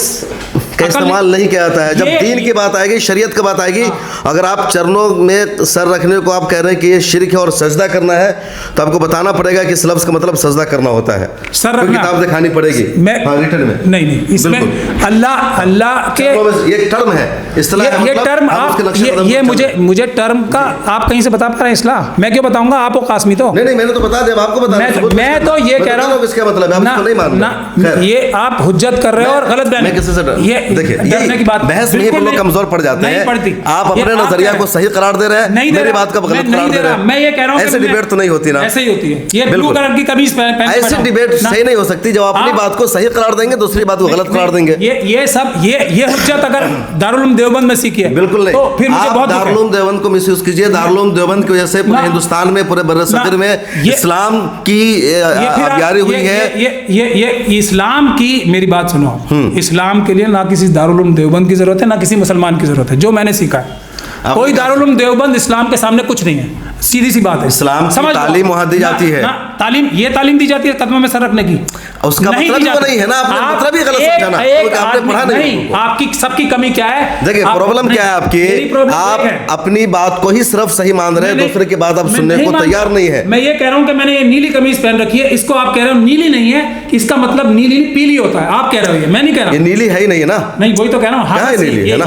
का इस्तेमाल नहीं किया जाता है। जब दीन की बात आएगी, शरीयत की बात आएगी, अगर आप चरणों में सर रखने को आप कह रहे हैं कि ये शिरक है और सजदा करना है, तो आपको बताना पड़ेगा कि इस लफ्ज़ का मतलब सजदा करना होता है। सर रखना किताब दिखानी पड़ेगी। हाँ, रिटर्न में नहीं, इसमें अल्लाह के ये टर्म है, ये टर्म आप, ये मुझे टर्म का आप कहीं से बता पा रहे हैं? इस्लाह मैं क्यों बताऊंगा? आप वो कासमी तो नहीं, मैंने तो बता दिया, आपको बता दिया। मैं तो ये कह रहा हूँ, इसका मतलब नहीं मानना, ये आप हुज्जत कर रहे हो और गलत बयान। देखिए डरने की बात बहस में लोग कमजोर पड़ जाते हैं। आप अपने नजरिया को सही करार दे रहे हैं, मेरी बात का गलत करार दे रहे हैं। मैं ये कह रहा हूं ऐसे डिबेट तो नहीं होती ना, ऐसे ही होती है। ये ब्लू कलर की कमीज पहन ऐसे डिबेट सही नहीं हो सकती जब आप अपनी बात को सही करार देंगे, दूसरी बात को गलत करार देंगे। ये सब ये हुज्जत अगर दारुल उलूम देवबंद में सीखी है, बिल्कुल नहीं। तो फिर मुझे बहुत दारुल उलूम देवबंद को मिसयूज कीजिए। दारुल उलूम देवबंद की वजह से पूरे हिंदुस्तान में, पूरे बर्रे सग़ीर में इस्लाम की आबियारी हुई है। ये इस्लाम की, मेरी बात सुनो, इस्लाम के लिए ना किसी दारुल उलूम देवबंद की जरूरत है, ना किसी मुसलमान की जरूरत है। जो मैंने सीखा है, कोई दारुल उलूम देवबंद इस्लाम के सामने कुछ नहीं है, सीधी सी बात है। इस्लाम की समझ लो। तालीम वहाँ दी जाती है। तालीम, ये तालीम दी जाती है कदमों में सर रखने की, उसका नहीं मतलब दी वो जाती। नहीं है ना, आपने आप मतलब ही गलत एक- समझा ना, एक क्योंकि आपने आदमी- पढ़ा नहीं नहीं, उनको। आपकी सबकी कमी क्या है? देखिए आप- प्रॉब्लम नहीं, क्या है आपकी, मेरी प्रॉब्लम आप एक है। अपनी बात को ही सिर्फ सही मान रहे हैं, मैं दूसरे की बात आप मैं सुनने नहीं को मानता। तैयार नहीं है। मैं ये कह रहा हूं कि मैंने ये नीली कमीज पहन रखी है, इसको आप कह रहे हो नीली नहीं है, इसका मतलब नीली पीली होता है, आप कह रहे हो, ये मैं नहीं कह रहा ये नीली है ही नहीं है ना, नहीं, वही तो कह रहा हूँ। क्या है नीली, है ना?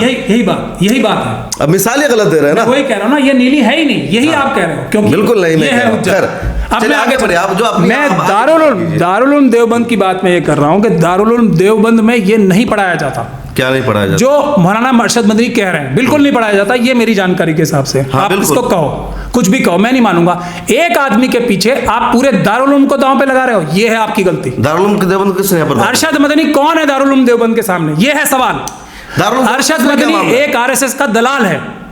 यही बात है। अब मिसाल ही गलत दे रहे हैं ना। वही कह रहा हूँ ना, ये नीली है ही नहीं, यही आप कह रहे हो, क्योंकि बिल्कुल नहीं, मैं ये कह है रहा हूं। हुज्जत। खैर, अब चलिए मैं आगे बढ़िए, आप जो अपनी मैं आप आगे दारुल उलूम देवबंद की बात मैं ये कर रहा हूँ कि दारुल उलूम देवबंद में ये नहीं पढ़ाया जाता क्या नहीं पढ़ाया जाता? जो मौलाना अरशद मदनी कह रहे हैं, बिल्कुल नहीं पढ़ाया जाता, ये मेरी जानकारी के हिसाब से। हाँ, आप बिल्कुल। इसको कहो, कुछ भी कहो, मैं नहीं मानूंगा। एक आदमी के पीछे आप पूरे दारुल उलूम को दांव पे लगा रहे हो, ये है आपकी गलती। दारुल उलूम के देवबंद किसने यहाँ पर बात अरशद मदनी कौन है दारुल उलूम देवबंद के सामने, ये है सवाल। की? दारुल उलूम अरशद किसने क्या मदनी मामला है? एक आरएसएस का दलाल है।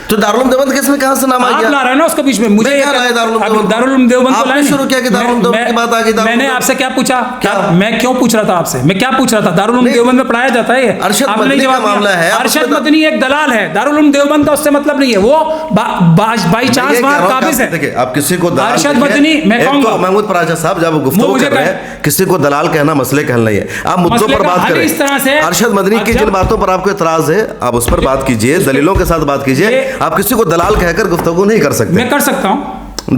तो दारुल उलूम देवबंद किसमें कहाँ से नाम आ आप गया? ला रहे हैं ना उसको बीच में, मुझे मैं क्या लाया दारुल उलूम देवबंद? दारुल उलूम देवबंद को आपने लाए शुरू किया कि दारुल उलूम देवबंद की बात आ गई, दारुल मैंने उलूम आपसे क्या पूछा? क्या? मैं क्यों पूछ रहा था आपसे? मैं क्या पूछ रहा था? दारुल उलूम नहीं, देवबंद में पढ़ाया जाता है ये? अरशद आपने मदनी जवाब का दिया। मामला है, आप अरशद उसमें- मदनी एक दलाल है, दारुल उलूम देवबंद का उससे मतलब नहीं है, वो बाई चांस वहां काबिज है। देखिए आप किसी को दलाल अरशद देखिए, मदनी, मैं एक कहूंगा- तो महमूद पराचा साहब जब गुफ्तगू मुझे कर रहे कहे- हैं, किसी को दलाल कहना मसले का हल नहीं है, आप मुद्दों मसले पर का बात हल करें। इस तरह से- अरशद मदनी की अब जिन जब- बातों पर आपको इतराज है, आप उस पर बात कीजिए, दलीलों के साथ बात कीजिए। ये- आप किसी को दलाल कहकर गुफ्तगू नहीं कर सकते, मैं कर सकता हूं,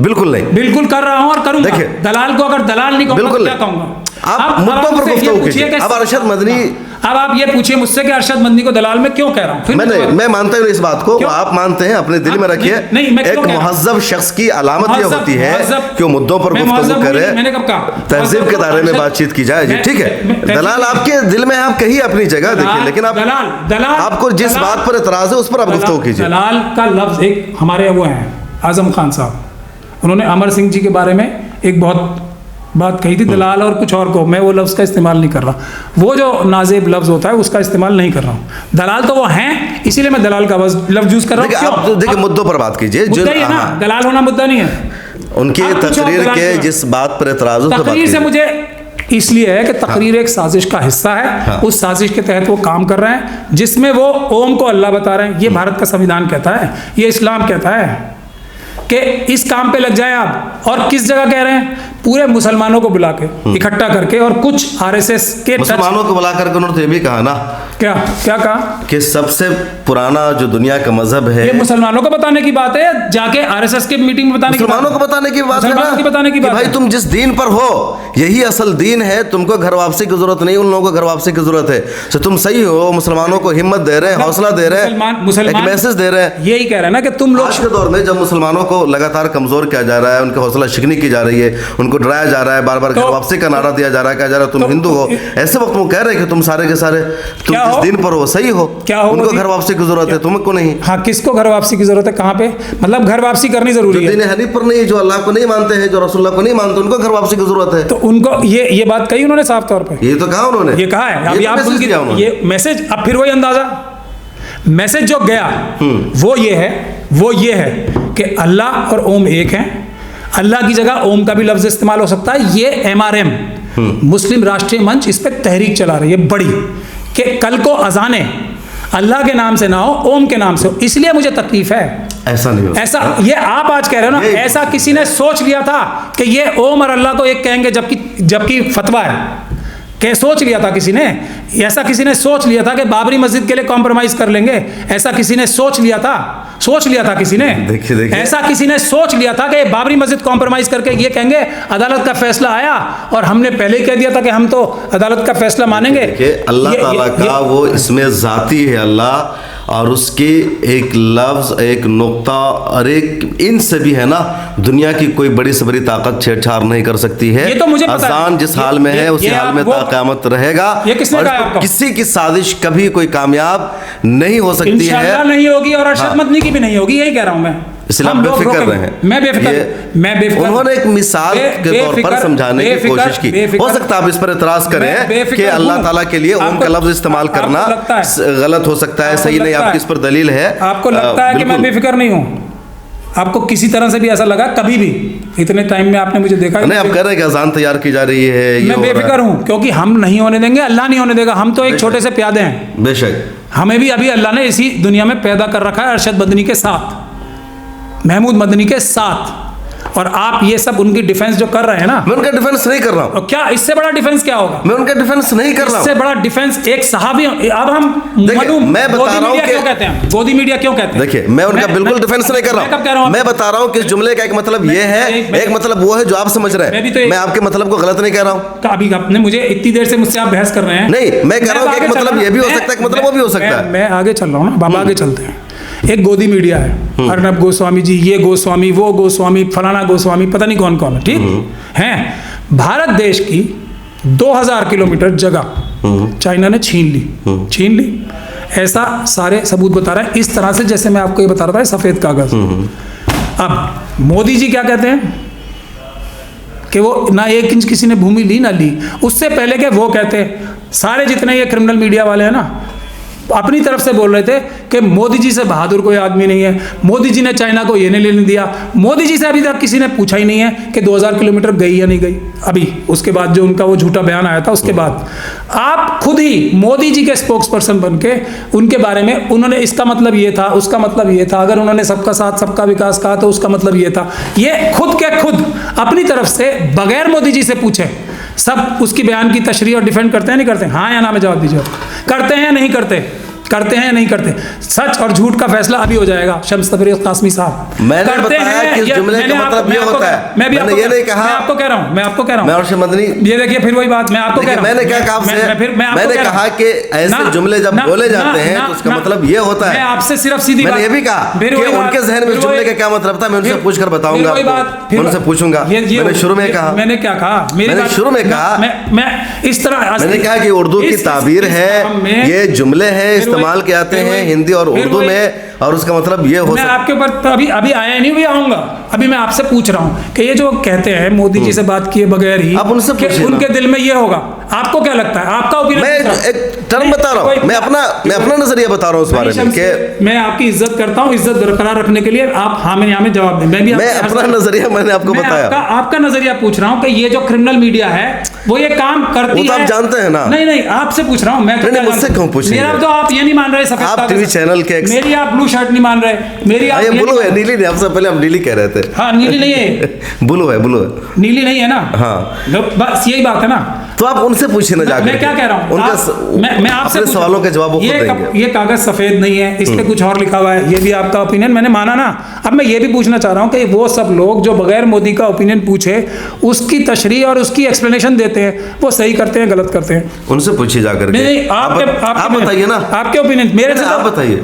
बिल्कुल नहीं। बिल्कुल कर रहा हूं और करूंगा। देखिए, दलाल को अगर दलाल नहीं कहूंगा बिल्कुल तो क्या नहीं। कहूंगा? आप अब मुद्दों पर मुझसे ये गुफ्तगू पूछिए कीजिए। कि- अब अरशद मदनी, अब आप ये पूछिए मुझसे कि अरशद मदनी को दलाल में क्यों कह रहा हूं? फिर मैं मानता हूँ इस बात को, क्यों? आप मानते हैं, अपने दिल में रखिए। नहीं, मैं एक क्यों कह रहा हूं? मुहज्जब शख्स की अलामत यह मुहज्जब- होती है मुहज्जब- कि वो मुद्दों पर मैं गुफ्तगू मुहज्जब करे, नहीं, मैंने कब कहा? तहजीब के दायरे में अरशद- बातचीत की जाए जी, ठीक है। मैं- दलाल आपके दिल में, आप कहिए अपनी जगह, देखिए, लेकिन आप दलाल आपको जिस दलाल- बात पर एतराज है उस पर आप गुफ्तगू कीजिए। दलाल का लफ्ज एक हमारे वो हैं आजम खान साहब, उन्होंने अमर सिंह जी के बारे में एक बहुत बात कही थी, दलाल और कुछ और को, मैं वो लफ्ज़ का इस्तेमाल नहीं कर रहा, वो जो नाजेब लफ्ज़ होता है उसका इस्तेमाल नहीं कर रहा हूँ। दलाल तो वो हैं, इसीलिए मैं दलाल का लफ्ज़ यूज़ कर रहा हूँ। देखिए आप क्यों? देखिए मुद्दों पर बात कीजिए, जो मुद्दा ही है ना, हाँ, दलाल होना मुद्दा नहीं है। उनकी आप पूछो तकरीर दलाल के क्यों? जिस बात पर एतराज है उस पर बात तकरीर से कीजिए। मुझे इसलिए है कि तकरीर एक साजिश का हिस्सा है, हाँ। उस साजिश के तहत वो काम कर रहे हैं, जिसमें वो ओम को अल्लाह बता रहे हैं। ये भारत का संविधान कहता है, ये इस्लाम कहता है कि इस काम पे लग जाए आप। और किस जगह कह रहे हैं? पूरे मुसलमानों को बुला के इकट्ठा करके, और कुछ आरएसएस के मुसलमानों को बुलाकर के उन्होंने तो ये भी कहा ना क्या क्या कहा कि सबसे पुराना जो दुनिया का मजहब है, ये मुसलमानों को बताने की बात है, जाके आरएसएस की मीटिंग में बताने की बात मुसलमानों है। को बताने की बात है ना, मुसलमानों की बताने की कि बात भाई है। तुम जिस दीन पर हो यही असल दीन है, तुमको घर वापसी की जरूरत नहीं, उन लोगों को घर वापसी की जरूरत है। तो तुम सही हो, मुसलमानों को हिम्मत दे रहे हैं, हौसला दे रहे हैं, मुसलमान एक मैसेज दे रहे हैं। यही कह रहे हैं ना कि तुम लोग आज के दौर में जब मुसलमानों को लगातार कमजोर किया जा रहा है, उनकी हौसला शिकनी की जा रही है, उनको डराया जा रहा है, बार बार घर वापसी का नारा दिया जा रहा है, कहा जा रहा है तुम हिंदू हो, ऐसे वक्त वो कह रहे हैं कि तुम सारे के सारे तुम जिस दिन पर हो सही हो, क्या हो? उनको घर वापसी की जरूरत है, तुमको नहीं। हाँ, किसको घर वापसी की जरूरत है? कहाँ पे? मतलब घर वापसी करनी जरूरी जो है। दीन हनीफ पर नहीं, जो अल्लाह को नहीं मानते हैं, जो रसूलुल्लाह को नहीं मानते, उनको घर वापसी की जरूरत है। तो उनको ये बात कही उन्होंने साफ तौर पे, ये तो कहा उन्होंने, ये कहा है। ये अभी तो आप मैसेज उनकी दिया उन्होंने। ये मैसेज, अब फिर वही अंदाजा, मैसेज जो गया वो ये है कि अल्लाह और ओम एक हैं। अल्लाह की जगह ओम का भी लफ्ज इस्तेमाल हो सकता है। ये MRM मुस्लिम राष्ट्रीय मंच इस पर तहरीक चला रही है बड़ी, कि कल को अजाने अल्लाह के नाम से ना हो, ओम के नाम से हो। इसलिए मुझे तकलीफ है। ऐसा नहीं हो ऐसा ये आप आज कह रहे हो ना, ये- ऐसा किसी ने सोच लिया था कि ये ओम और अल्लाह को एक कहेंगे, जबकि फतवा है कि सोच लिया था किसी ने, ऐसा किसी ने सोच लिया था कि बाबरी मस्जिद के लिए कॉम्प्रोमाइज कर लेंगे, ऐसा किसी ने सोच लिया था किसी ने, देखिए। ऐसा किसी ने सोच लिया था कि बाबरी मस्जिद कॉम्प्रोमाइज करके ये कहेंगे अदालत का फैसला आया और हमने पहले ही कह दिया था कि हम तो अदालत का फैसला मानेंगे। देखिए अल्लाह ताला का वो इसमें जाती है अल्लाह, और उसकी एक लफ्ज, एक नुक्ता और एक इनसे भी है ना, दुनिया की कोई बड़ी से बड़ी ताकत छेड़छाड़ नहीं कर सकती है। ये तो मुझे पता है। अजान जिस हाल में है उसी हाल में क़यामत रहेगा। ये किसने और कहा आपको? किसी की साजिश कभी कोई कामयाब नहीं हो सकती है। इंशाअल्लाह नहीं होगी, और अरशद हाँ। मदनी की भी नहीं होगी, यही कह रहा हूं मैं। इसलिए आप हम लोग बेफिक्र रोकेंगे। रहे हैं। मैं बेफिक्र उन्होंने एक मिसाल के तौर पर समझाने की कोशिश की। हो सकता है आप इस पर एतराज करें कि अल्लाह ताला के लिए ओम का लफ्ज इस्तेमाल करना गलत हो सकता है, सही नहीं, आपकी इस पर दलील है। आपको लगता है कि मैं बेफिक्र नहीं हूँ? आपको किसी तरह से भी ऐसा लगा कभी भी? इतने टाइम में आपने मुझे देखा नहीं, आप कह रहे हैं कि अजान तैयार की जा रही है, ये मैं हो रहा है। बेफिक्र हूँ, क्योंकि हम नहीं होने देंगे, अल्लाह नहीं होने देगा। हम तो एक छोटे से प्यादे हैं। बेशक हमें भी अभी अल्लाह ने इसी दुनिया में पैदा कर रखा है अरशद मदनी के साथ, महमूद मदनी के साथ, और आप ये सब उनकी डिफेंस जो कर रहे हैं ना। मैं उनका डिफेंस नहीं कर रहा हूँ। और क्या इससे बड़ा डिफेंस क्या होगा? मैं उनका डिफेंस नहीं कर रहा हूँ। इससे बड़ा डिफेंस एक सहाबी। अब हम मैं बता रहा हूँ क्यों कहते हैं, गोदी मीडिया क्यों कहते हैं? देखिए, मैं उनका बिल्कुल डिफेंस नहीं कर रहा हूँ। मैं बता रहा हूँ कि इस जुमले का एक मतलब ये है, एक मतलब वो है जो आप समझ रहे हैं। मैं आपके मतलब को गलत नहीं कह रहा हूँ। तो अभी आपने मुझे इतनी देर से मुझसे आप बहस कर रहे हैं। नहीं, मैं कह रहा हूँ कि एक मतलब ये भी हो सकता है, एक मतलब वो भी हो सकता है। मैं आगे चल रहा हूँ ना बाबा, आगे चलते हैं। एक गोदी मीडिया है, अर्नब गोस्वामी जी, ये गोस्वामी, वो गोस्वामी, फलाना गोस्वामी, पता नहीं कौन कौन है, ठीक है। भारत देश की 2000 किलोमीटर जगह चाइना ने छीन ली। ऐसा सारे सबूत बता रहे हैं, इस तरह से जैसे मैं आपको ये बता रहा था सफेद कागज। अब मोदी जी क्या कहते हैं कि वो ना 1 इंच किसी ने भूमि ली ना ली। उससे पहले के वो कहते हैं, सारे जितने ये क्रिमिनल मीडिया वाले हैं ना, अपनी तरफ से बोल रहे थे कि मोदी जी से बहादुर कोई आदमी नहीं है, मोदी जी ने चाइना को ये नहीं लेने दिया। मोदी जी से अभी तक किसी ने पूछा ही नहीं है कि 2000 किलोमीटर गई या नहीं गई। अभी उसके बाद जो उनका वो झूठा बयान आया था, उसके बाद आप खुद ही मोदी जी के स्पोक्स पर्सन बन के उनके बारे में, उन्होंने इसका मतलब ये था, उसका मतलब ये था, अगर उन्होंने सबका साथ सबका विकास कहा तो उसका मतलब ये था। ये खुद के खुद अपनी तरफ से बगैर मोदी जी से पूछे सब उसकी बयान की तशरीह और डिफेंड करते हैं, नहीं करते? हाँ या ना में जवाब दीजिए। करते हैं या नहीं करते? करते हैं या नहीं करते? सच और झूठ का फैसला अभी हो जाएगा। शम्स तबरेज़ कासमी साहब, मैंने बताया कि इस जुमले का मतलब ये होता है। मैंने ये नहीं कहा, मैं आपको कह रहा हूं, मैं अरशद मदनी, ये देखिए फिर वही बात मैं आपको कह रहा हूं। मैंने क्या कहा आपसे? मैंने कहा कि ऐसे जुमले जब बोले जाते हैं तो उसका मतलब ये होता है। मैं आपसे सिर्फ सीधी मैंने ये भी कहा कि उनके जहन में इस जुमले का क्या मतलब था, मैं उनसे पूछ कर बताऊंगा, उनसे पूछूंगा। मैंने शुरू में कहा, मैंने क्या कहा, मैंने शुरू में कहा, मैं इस तरह मैंने कहा कि उर्दू की ताबीर है, ये जुमले हैं, इस्तेमाल किए जाते हैं हिंदी और उर्दू में, और उसका मतलब ये हो मैं आपके ऊपर तो अभी आया नहीं, भी आऊंगा। अभी मैं आपसे पूछ रहा हूं कि ये जो कहते हैं मोदी जी से बात किए बगैर ही, आप उनसे पूछिए उनके दिल में ये होगा, आपको क्या लगता है? आपका ओपिनियन? मैं एक टर्म बता रहा हूं, मैं अपना नजरिया बता रहा हूं इस बारे में कि मैं आपकी इज्जत करता हूं, इज्जत बरकरार रखने के लिए आप हाँ में यहाँ में जवाब दें। मैं अपना नजरिया मैंने आपको बताया, आपका नजरिया पूछ रहा हूँ कि ये जो क्रिमिनल मीडिया है वो ये काम करती है, आप जानते हैं ना? नहीं आपसे पूछ रहा हूँ मैं। मुझसे क्यों पूछेंगे? मेरा तो आप ये नहीं मान रहे, सफेद आप टीवी चैनल के मेरी आप ब्लू शर्ट नहीं मान रहे, मेरी आप ब्लू है, नीली नहीं। आपसे पहले हम नीली कह रहे थे। हाँ नीली नहीं है, ब्लू है, नीली नहीं है ना? हाँ बस यही बात है ना। तो आप उनसे पूछिए ना जाकर। मैं क्या कह रहा हूँ, मैं आपसे अपने सवालों के जवाब देंगे। ये कागज सफेद नहीं है, इस पे कुछ और लिखा हुआ है, ये भी आपका ओपिनियन मैंने माना ना। अब मैं ये भी पूछना चाह रहा हूँ कि वो सब लोग जो बगैर मोदी का ओपिनियन पूछे उसकी तशरीह और उसकी एक्सप्लेनेशन देते हैं, वो सही करते हैं गलत करते हैं? उनसे पूछिए जाकर। नहीं आप बताइए ना, आपके ओपिनियन।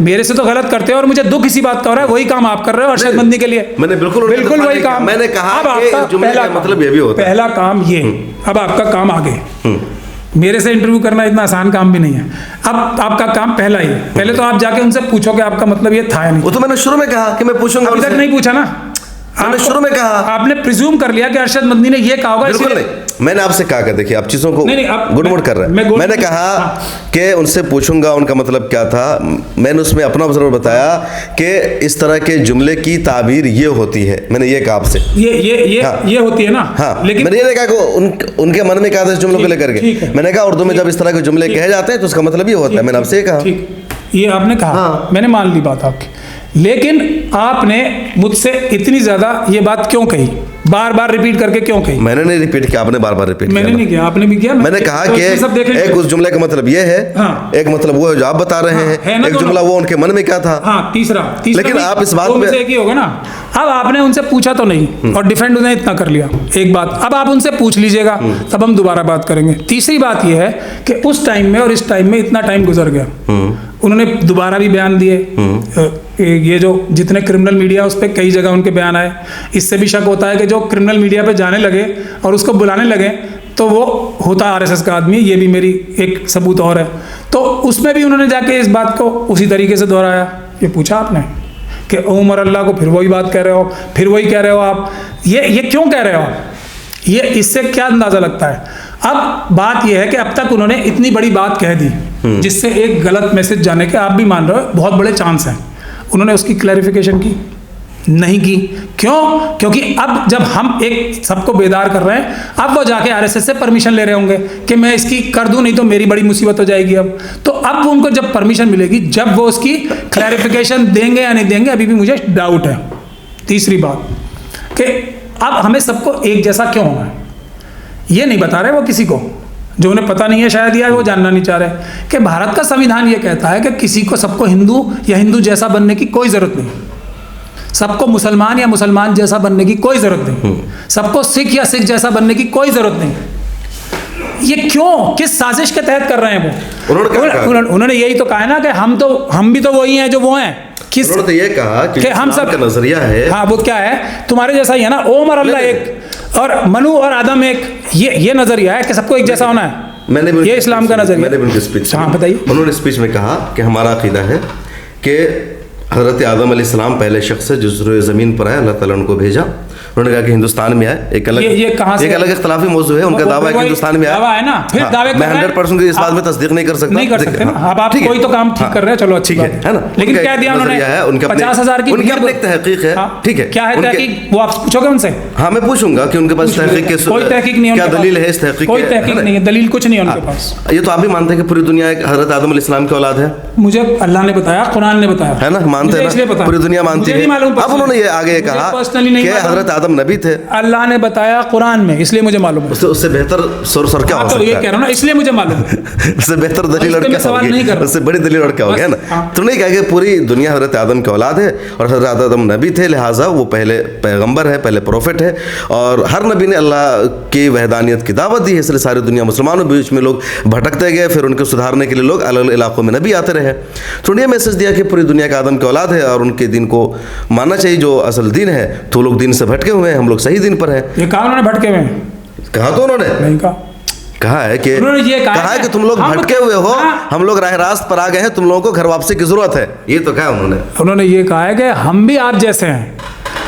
मेरे से तो गलत करते हो और मुझे दुख इसी बात का हो रहा है, वही काम आप कर रहे हो अरशद मदनी के लिए। मैंने बिल्कुल वही काम मैंने कहा कि मतलब ये भी होता है। पहला काम ये, अब आपका काम आगे। मेरे से इंटरव्यू करना इतना आसान काम भी नहीं है। अब आपका काम पहला ही है, पहले तो आप जाके उनसे पूछो कि आपका मतलब ये था या नहीं। वो तो मैंने शुरू में कहा कि मैं पूछूंगा, अभी तक नहीं पूछा ना। आपने शुरू में कहा, आपने प्रिज्यूम कर लिया कि अरशद मदनी ने ये कहा होगा। बिल्कुल नहीं, मैंने आपसे कहा कि देखिए आप चीजों को गुड़मुड़ कर रहे हैं। मैंने कहा कि उनसे पूछूंगा उनका मतलब क्या था। मैंने उसमें अपना ऑब्जर्वर बताया कि इस तरह के जुमले की ताबीर ये होती है। मैंने ये कहा आपसे, ये होती है ना। हाँ, लेकिन मैंने ये नहीं कहा कि उनके मन में क्या था इस जुमलों को लेकर के। मैंने कहा उर्दू में जब इस तरह के जुमले कहे जाते हैं तो उसका मतलब ये होता है। मैंने आपसे ये कहा, ये आपने कहा, मैंने मान ली बात आपकी, लेकिन आपने मुझसे इतनी ज्यादा ये बात क्यों कही, बार बार रिपीट करके क्यों कही? मैंने नहीं रिपीट किया, आपने बार बार रिपीट किया। मैंने नहीं किया, आपने भी किया। मैंने कहा कि एक उस जुमले का मतलब ये है, एक मतलब वो है जो आप बता रहे हैं, एक जुमला वो उनके मन में क्या था। हाँ, तीसरा लेकिन आप इस बात में एक ही होगा ना। अब आपने उनसे पूछा तो नहीं और डिफेंड उन्हें इतना कर लिया, एक बात। अब आप उनसे पूछ लीजिएगा, तब हम दोबारा बात करेंगे। तीसरी बात यह है कि उस टाइम में और इस टाइम में इतना टाइम गुजर गया, उन्होंने दोबारा भी बयान दिए। ये जो जितने क्रिमिनल मीडिया उस पर कई जगह उनके बयान आए। इससे भी शक होता है कि जो क्रिमिनल मीडिया पे जाने लगे और उसको बुलाने लगे तो वो होता आरएसएस का आदमी। ये भी मेरी एक सबूत और है। तो उसमें भी उन्होंने जाके इस बात को उसी तरीके से दोहराया। ये पूछा आपने कि उमर अल्लाह को फिर वही बात कह रहे हो, फिर वही कह रहे हो आप, ये क्यों कह रहे हो आप? ये इससे क्या अंदाजा लगता है? अब बात यह है कि अब तक उन्होंने इतनी बड़ी बात कह दी जिससे एक गलत मैसेज जाने के, आप भी मान रहे हो, बहुत बड़े चांस हैं। उन्होंने उसकी क्लैरिफिकेशन की, नहीं की। क्यों? क्योंकि अब जब हम एक सबको बेदार कर रहे हैं, अब वो जाके आरएसएस से परमिशन ले रहे होंगे कि मैं इसकी कर दूं, नहीं तो मेरी बड़ी मुसीबत हो जाएगी। अब तो अब उनको जब परमिशन मिलेगी, जब वो उसकी क्लैरिफिकेशन देंगे या नहीं देंगे, अभी भी मुझे डाउट है। तीसरी बात कि अब हमें सबको एक जैसा क्यों होना है, ये नहीं बता रहे वो किसी को, जो उन्हें पता नहीं है शायद, या वो जानना नहीं चाह रहे कि भारत का संविधान ये कहता है कि किसी को सबको हिंदू या हिंदू जैसा बनने की कोई ज़रूरत नहीं, सबको मुसलमान या मुसलमान जैसा बनने की कोई ज़रूरत नहीं, सबको सिख या सिख जैसा बनने की कोई ज़रूरत नहीं। ये क्यों, किस साजिश के तहत कर रहे हैं वो? उन्होंने यही तो कहा है ना कि हम भी तो वही हैं जो वो हैं। उन्होंने तो ये कहा कि हम सब का नजरिया है, हाँ वो क्या है, तुम्हारे जैसा ही है ना, ओम और अल्लाह एक और मनु और आदम एक, ये नजरिया है कि सबको एक जैसा होना है। ये इस्लाम का नजरिया। मैंने उनकी स्पीच, हाँ बताइए, उन्होंने स्पीच में कहा कि हमारा अकीदा है कि हज़रत आदम अलैहिस्सलाम पहले शख्स है जो ज़मीन पर आए, अल्लाह ताला उनको भेजा। उन्होंने कहा कि हिंदुस्तान में आए, एक अलग इख्तिलाफी मौजू है, उनका दावा है कि हिंदुस्तान में आया है ना, फिर दावे मैं 100% इस बात में तस्दीक नहीं कर सकता, नहीं कर सकते। अब आप कोई तो काम ठीक कर रहे हैं, चलो अच्छी बात है ना, लेकिन क्या दिया उन्होंने, 50,000 की उनकी अपनी तहकीक है, ठीक है, क्या है तहकीक, वो आप पूछोगे उनसे? हाँ मैं पूछूंगा कि उनके पास तहकीक के कोई तहकीक नहीं है, क्या दलील है इस तहकीक? कोई तहकीक नहीं है, दलील कुछ नहीं है उनके पास। ये तो आप भी मानते हैं कि पूरी दुनिया हज़रत आदम अलैहिस्सलाम की औलाद है? मुझे अल्लाह ने बताया, कुरान ने बताया, है ना, मानते हैं ना, पूरी दुनिया मानती है। अब उन्होंने ये आगे कहा कि हज़रत आदम नबी थे, अल्लाह ने बताया कुरान में, इसलिए मुझे मालूम है। उससे बेहतर सोर्स क्या हो सकता है? ये कह रहा हूं ना, इसलिए मुझे मालूम है। उससे बेहतर दलील और क्या होगी, उससे बड़ी दलील और क्या हो गया ना। तो नहीं कहा कि पूरी दुनिया हज़रत आदम की औलाद है और हज़रत आदम नबी थे, लिहाजा वो पहले पैगंबर है, पहले प्रोफेट है, और हर नबी ने अल्लाह की वहदानियत की दावत दी है, इसलिए सारी दुनिया मुसलमानों बीच में लोग भटकते गए, फिर उनको सुधारने के लिए लोग अलग अलग इलाकों में नबी आते रहे। तो उन्हें मैसेज दिया कि पूरी दुनिया का आदम की औलाद है और उनके दिन को मानना चाहिए, जो असल दिन है। तो लोग दिन से भटके हुए हैं, हम लोग सही दिन पर हैं। ये कहा उन्होंने भटके हुए? कहा तो उन्होंने नहीं कहा है कि उन्होंने ये कहा है कि तुम लोग भटके हुए हो, हम लोग राह रास्त पर आ गए हैं, तुम लोगों को घर वापसी की जरूरत है, ये तो कहा उन्होंने ये कहा है कि हम भी आप जैसे हैं,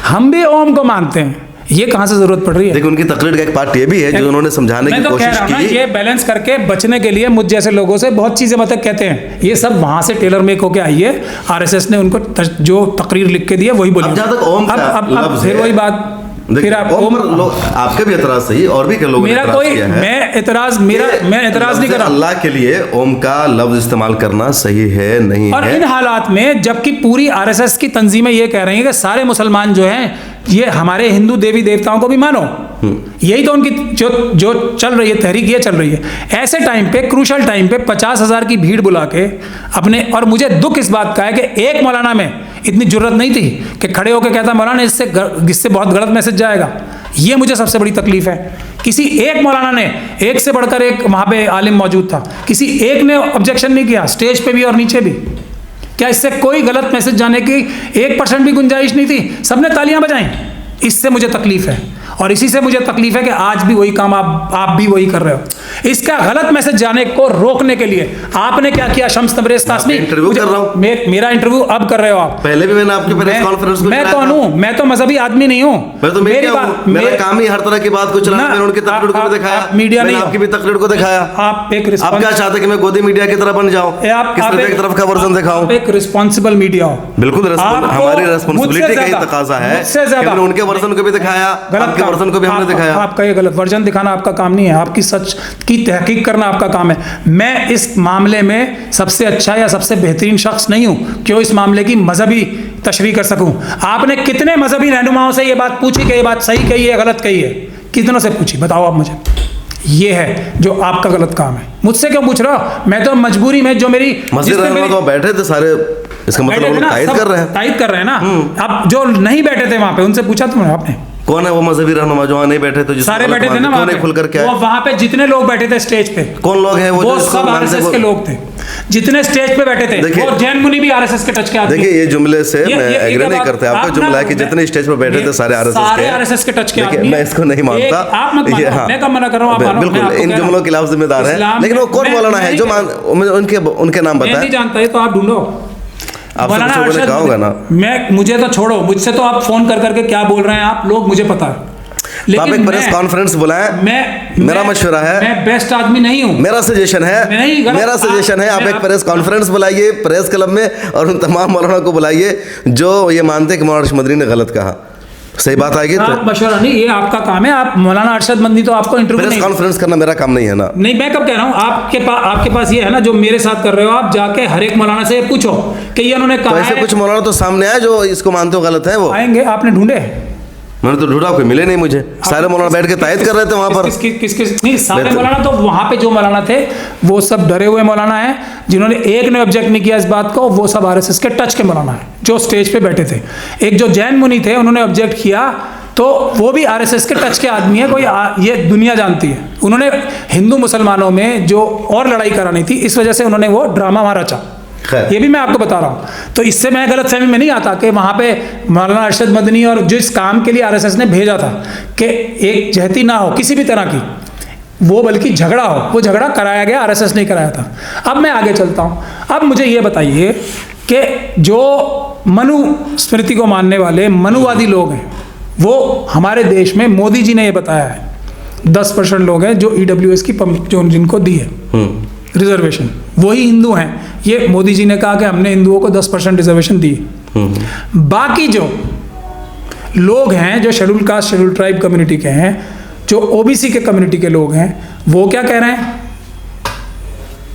हम भी ओम को मानते हैं। ये कहां से जरूरत पड़ रही है? देखो उनकी तकरीर का एक पार्ट ये भी है जो उन्होंने समझाने की कोशिश की। ये बैलेंस करके बचने के लिए मुझ जैसे लोगों से बहुत चीजें मतलब कहते हैं, ये सब वहां से टेलर मेक होके आई है, आरएसएस ने उनको जो तकरीर लिख के दी है वही बोली। अब फिर वही बात, फिर आप आपके भी एतराज सही और भी लोगों ने एतराज किया है। मैं एतराज नहीं कर रहा। अल्लाह के लिए ओम का लफ्ज इस्तेमाल करना सही है नहीं है। और इन हालात में जबकि पूरी आरएसएस की तंजीमें ये कह रही हैं कि सारे मुसलमान जो हैं ये हमारे हिंदू देवी देवताओं को भी मानो, यही तो उनकी जो चल रही है तहरीक, ये चल रही है। ऐसे टाइम पे, क्रूशल टाइम पे 50,000 की भीड़ बुला के अपने, और मुझे दुख इस बात का है कि एक मौलाना में इतनी जुर्रत नहीं थी कि खड़े होकर कहता मौलाना इससे बहुत गलत मैसेज जाएगा। ये मुझे सबसे बड़ी तकलीफ है। किसी एक मौलाना ने, एक से बढ़कर एक वहाँ पे आलिम मौजूद था, किसी एक ने ऑब्जेक्शन नहीं किया, स्टेज पे भी और नीचे भी। क्या इससे कोई गलत मैसेज जाने की 1% भी गुंजाइश नहीं थी? सबने तालियां बजाई। इससे मुझे तकलीफ है, और इसी से मुझे तकलीफ है कि आज भी वही काम आप भी वही कर रहे हो। इसका गलत मैसेज जाने को रोकने के लिए आपने क्या किया? शम्स तबरेज़ कासमी, इंटरव्यू कर रहा हूं, मेरा इंटरव्यू अब कर रहे हो आप। पहले भी मैंने आपके प्रेस कॉन्फ्रेंस को, मैं कौन हूं? मैं तो मजहबी आदमी नहीं हूं। मेरा काम ही हर तरह की बात को चलाना। मैंने उनकी तकरीर को भी दिखाया, मीडिया ने आपकी भी तकरीर को दिखाया। आप क्या चाहते कि मैं गोदी मीडिया की तरह बन जाऊं? किस तरफ का वर्जन दिखाऊं? एक रिस्पॉन्सिबल मीडिया हो। बिल्कुल हमारी रिस्पॉन्सिबिलिटी का ही तकाजा है। मैंने उनके वर्जन को भी दिखाया, आपके वर्जन को भी हमने दिखाया। आपका ये गलत वर्जन दिखाना आपका काम नहीं है, आपकी सच की तहकीक करना आपका काम है। मैं इस मामले में सबसे अच्छा या सबसे बेहतरीन शख्स नहीं हूं क्यों इस मामले की मजहबी तशरीह कर सकूं। आपने कितने मजहबी रहनुमाओं से ये बात पूछी कि ये बात सही कही है गलत कही है? कितनों से पूछी? बताओ आप मुझे। ये है जो आपका गलत काम है। मुझसे क्यों पूछ रहे हो? मैं तो मजबूरी में, जो मेरी मस्जिद तो बैठे थे सारे, इसका मतलब तायद कर रहे हैं, तायद कर रहे हैं ना। अब जो नहीं बैठे थे वहां पे उनसे पूछा तुमने? आपने कौन है वो मजहबी रहनुमा जो वहाँ नहीं बैठे थे? सारे बैठे थे ना वहाँ पे, खुलकर क्या वो वहाँ पे जितने लोग बैठे थे स्टेज पे, कौन लोग हैं वो सब आरएसएस के लोग थे जितने स्टेज पे बैठे थे। वो जैन मुनि भी आरएसएस के टच के आदमी। देखिए ये जुमले से मैं एग्री नहीं करते। आपका जुमला है कि जितने स्टेज पे बैठे थे सारे आरएसएस के टच के आदमी। मैं इसको नहीं मानता। आप मत मानो, मैं कब मना कर रहा हूँ? आप मानो। बिल्कुल इन जुमलों के खिलाफ जिम्मेदार है, लेकिन वो कौन मौलाना है जो उनके नाम बताएं? नहीं जानता है तो आप ढूंढो। ना मुझे तो छोड़ो, मुझसे तो आप फोन कर करके क्या बोल रहे हैं आप लोग, मुझे पता है। तो आप एक प्रेस कॉन्फ्रेंस बुलाएं। मेरा मशवरा है, मैं बेस्ट आदमी नहीं हूँ, मेरा सजेशन है आप एक प्रेस कॉन्फ्रेंस बुलाइए प्रेस क्लब में, और उन तमाम मौलाना को बुलाइए जो ये मानते हैं कि मौलाना अरशद मदनी ने गलत कहा। सही बात आएगी तो मशवरा नहीं, ये आपका काम है। आप मौलाना अरशद मदनी तो आपको इंटरव्यू प्रेस कॉन्फ्रेंस करना मेरा काम नहीं है ना। नहीं, मैं कब कह रहा हूँ, आपके पास ये है ना जो मेरे साथ कर रहे हो, आप जाके हर एक मौलाना से पूछो कि ये उन्होंने कहा तो ऐसे कुछ मौलाना तो सामने आए जो इसको मानते हो गलत है। वो आएंगे, आपने ढूंढे? मैंने तो ढूंढा, कोई मिले नहीं मुझे। सारे मौलाना बैठ के तायद कर रहे थे वहां पर। नहीं, सारे मौलाना तो वहां पे जो मौलाना थे वो सब डरे हुए मौलाना हैं, जिन्होंने एक ने ऑब्जेक्ट नहीं किया इस बात को, वो सब आरएसएस के टच के मौलाना हैं जो स्टेज पे बैठे थे। एक जो जैन मुनि थे उन्होंने ऑब्जेक्ट किया, तो वो भी आरएसएस के टच के आदमी है, कोई ये दुनिया जानती है। उन्होंने हिंदू मुसलमानों में जो और लड़ाई करानी थी, इस वजह से उन्होंने वो ड्रामा वहां रचा। ये भी मैं आपको बता रहा हूं। तो इससे मैं गलत फहमी में नहीं आता कि वहां पे मौलाना अरशद मदनी और जिस काम के लिए आरएसएस ने भेजा था कि एक जहती ना हो किसी भी तरह की, वो बल्कि झगड़ा हो, वो झगड़ा कराया गया, आरएसएस नहीं कराया था। अब मैं आगे चलता हूं। अब मुझे ये बताइए कि जो मनु स्मृति को मानने वाले मनुवादी लोग हैं, वो हमारे देश में मोदी जी ने ये बताया है 10% लोग हैं जो ईडब्ल्यूएस की जो जिनको दी है रिजर्वेशन, वही हिंदू हैं। ये मोदी जी ने कहा कि हमने हिंदुओं को 10% रिजर्वेशन दी। बाकी जो लोग हैं जो schedule caste schedule tribe community के हैं, जो ओबीसी के कम्युनिटी के लोग हैं, वो क्या कह रहे हैं?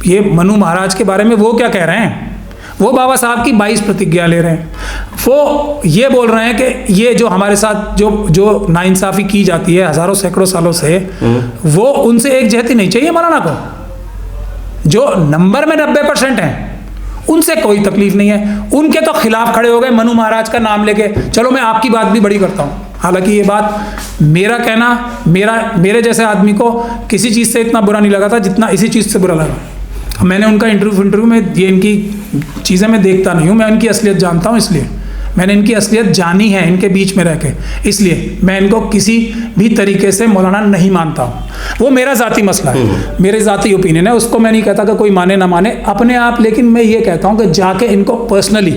ये मनु महाराज के बारे में वो क्या कह रहे हैं? वो बाबा साहब की 22 प्रतिज्ञा ले रहे हैं। वो ये बोल रहे हैं कि ये जो हमारे साथ जो नाइंसाफ़ी की जाती है हज़ारों सैकड़ों सालों से, वो उनसे एक जहती नहीं चाहिए मौलाना को। जो नंबर में 90% हैं उनसे कोई तकलीफ नहीं है, उनके तो खिलाफ खड़े हो गए मनु महाराज का नाम लेके। चलो मैं आपकी बात भी बड़ी करता हूँ, हालांकि ये बात मेरा कहना, मेरे जैसे आदमी को किसी चीज़ से इतना बुरा नहीं लगा था जितना इसी चीज़ से बुरा लगा। मैंने उनका इंटरव्यू में ये इनकी चीज़ें मैं देखता नहीं हूँ, मैं इनकी असलियत जानता हूँ, इसलिए मैंने इनकी असलियत जानी है इनके बीच में रह के, इसलिए मैं इनको किसी भी तरीके से मौलाना नहीं मानता हूँ। वो मेरा ज़ाती मसला है, मेरे ज़ाती ओपिनियन है, उसको मैं नहीं कहता कि कोई माने ना माने अपने आप, लेकिन मैं ये कहता हूँ कि जाके इनको पर्सनली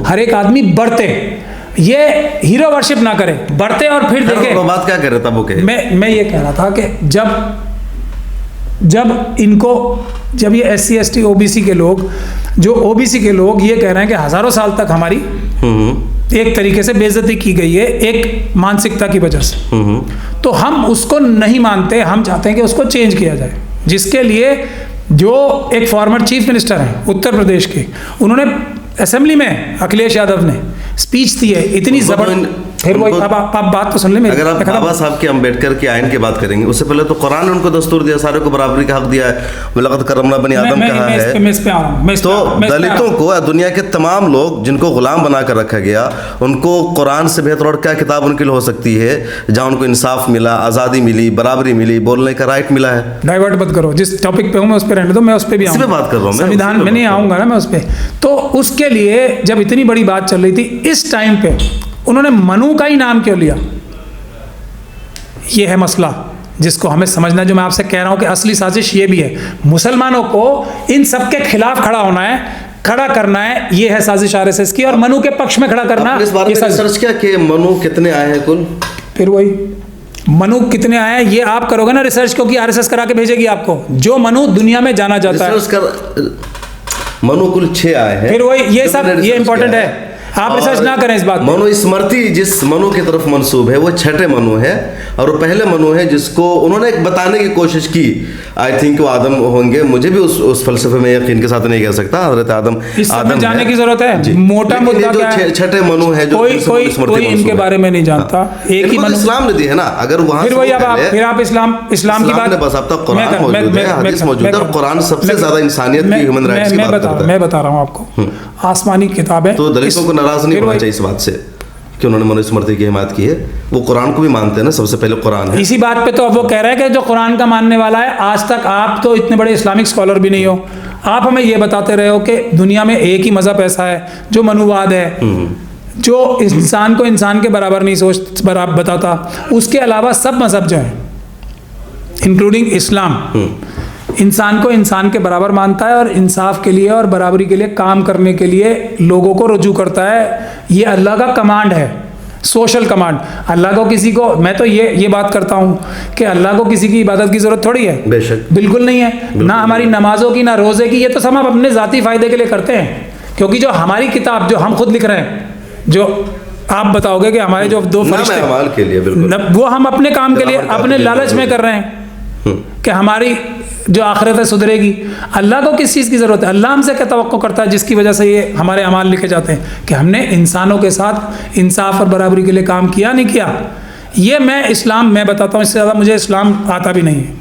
हर एक आदमी बढ़ते, ये हीरो वर्शिप ना करे, बढ़ते और फिर देखे। बात क्या कर रहा था वो? मैं ये कह रहा था कि जब ये SC ST OBC के लोग, जो OBC के लोग ये कह रहे हैं कि हजारों साल तक हमारी एक तरीके से बेइज्जती की गई है एक मानसिकता की वजह से, तो हम उसको नहीं मानते, हम चाहते हैं कि उसको चेंज किया जाए। जिसके लिए जो एक फॉर्मर चीफ मिनिस्टर हैं उत्तर प्रदेश के, उन्होंने असेंबली में अखिलेश यादव ने स्पीच दी है इतनी जबरदस्त। फिर वही अब आप बात तो सुन ले मेरी। अगर आप बाबा साहब के अम्बेडकर के आयन की बात करेंगे, उससे पहले तो कुरान ने उनको दस्तूर दिया, सारे को बराबरी का हक दिया है, वलक़द करमना बनी आदम कहा है। तो दलितों को, दुनिया के तमाम लोग जिनको गुलाम बना कर रखा गया, उनको कुरान से बेहतर और क्या किताब उनके लिए हो सकती है जहाँ उनको इंसाफ मिला, आज़ादी मिली, बराबरी मिली, बोलने का राइट मिला है। डाइवर्ट मत करो, जिस टॉपिक पे हूँ मैं उस पर रहने दो, मैं उस पर भी बात कर रहा हूँ, संविधान में नहीं आऊँगा ना मैं उस पर। तो उसके लिए जब इतनी बड़ी बात चल रही थी, इस टाइम पे उन्होंने मनु का ही नाम क्यों लिया? ये है मसला जिसको हमें समझना, जो मैं आपसे कह रहा हूं कि असली साजिश ये भी है। मुसलमानों को इन सब के खिलाफ खड़ा होना है, खड़ा करना है, ये है साजिश आरएसएस की, और मनु के पक्ष में खड़ा करना। इस बारे में रिसर्च किया कि मनु कितने आए हैं कुल? फिर वही मनु कितने आए हैं ये आप करोगे ना रिसर्च, क्योंकि आरएसएस करा के भेजेगी आपको। जो मनु दुनिया में जाना जाता है, मनु कुल 6 आए हैं। फिर वही ये सब, ये इंपॉर्टेंट है, आप रिसर्च ना करें इस बात। मनु स्मृति जिस मनु की तरफ मंसूब है वो 6ठे मनु है, और वो पहले मनु है जिसको उन्होंने बताने की कोशिश की। आई थिंक वो आदम होंगे, मुझे भी उस फलसफे में यकीन के साथ नहीं कह सकता। हजरत आदम जाने की जरूरत है। मोटा मुद्दा क्या है? 6ठे मनु है जो कोई इनके बारे में नहीं जानता। एक ही मनु इस्लाम ने दी है ना। अगर वहां फिर वही फिर आप इस्लाम की बात, बस अब तक कुरान मौजूद है, हदीस मौजूद है, और कुरान सबसे ज्यादा इंसानियत की, ह्यूमन राइट्स की बात करता है। मैं बता रहा हूँ आपको, आसमानी किताबें। तो दलितों को नाराज नहीं होना चाहिए इस बात से कि उन्होंने मनुस्मृति की हिमायत की है। वो कुरान को भी मानते हैं ना, सबसे पहले कुरान है। इसी बात पे तो अब वो कह रहे हैं कि जो कुरान का मानने वाला है, आज तक आप तो इतने बड़े इस्लामिक स्कॉलर भी नहीं हो, आप हमें ये बताते रहे हो कि दुनिया में एक ही मजहब ऐसा है जो मनुवाद है, जो इंसान को इंसान के बराबर नहीं बताता। उसके अलावा सब मजहब जो है इंक्लूडिंग इस्लाम, इंसान को इंसान के बराबर मानता है और इंसाफ के लिए और बराबरी के लिए काम करने के लिए लोगों को रुजू करता है। ये अल्लाह का कमांड है। Social command. अल्लाह को किसी को, मैं तो ये बात करता हूँ कि अल्लाह को किसी की इबादत की ज़रूरत थोड़ी है, बेशक बिल्कुल नहीं है। ना हमारी नमाजों की, ना रोज़े की, ये तो सब हम अपने ज़ाती फ़ायदे के लिए करते हैं। क्योंकि जो हमारी किताब जो हम खुद लिख रहे हैं, जो आप बताओगे कि हमारे जो दो फरिश्ते अमाल के लिए बिल्कुल, वो हम अपने काम के लिए, अपने लालच में कर रहे हैं कि हमारी जो आखिरत है सुधरेगी। अल्लाह को किस चीज़ की ज़रूरत है? अल्लाह हमसे क्या तवक्को करता है जिसकी वजह से ये हमारे अमाल लिखे जाते हैं कि हमने इंसानों के साथ इंसाफ और बराबरी के लिए काम किया नहीं किया। ये मैं इस्लाम मैं बताता हूँ, इससे ज़्यादा मुझे इस्लाम आता भी नहीं है।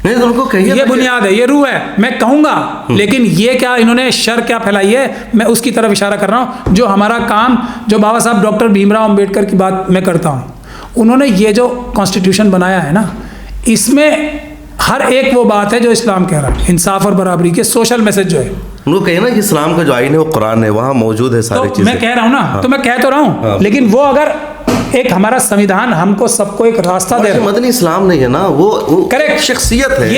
नहीं तो उनको कहिए, ये बुनियाद है, ये रूह है, मैं कहूँगा। लेकिन ये क्या इन्होंने शर क्या फैलाई है, मैं उसकी तरफ इशारा कर रहा हूँ। जो हमारा काम, जो बाबा साहब डॉक्टर भीमराव अम्बेडकर की बात मैं करता हूँ, उन्होंने ये जो कॉन्स्टिट्यूशन बनाया है ना, इसमें हर एक वो बात है जो इस्लाम कह रहा है, इंसाफ और बराबरी के सोशल मैसेज जो है। उनको कहिए ना कि इस्लाम का जो आइन है वो कुरान है, वहाँ मौजूद है सारी तो चीज़ें। मैं कह रहा हूँ ना, तो मैं कह तो रहा हूँ, लेकिन वो अगर एक हमारा संविधान हमको सबको एक रास्ता दे रहा है। मदनी इस्लाम नहीं है ना, वो करेक्ट शख्सियत है।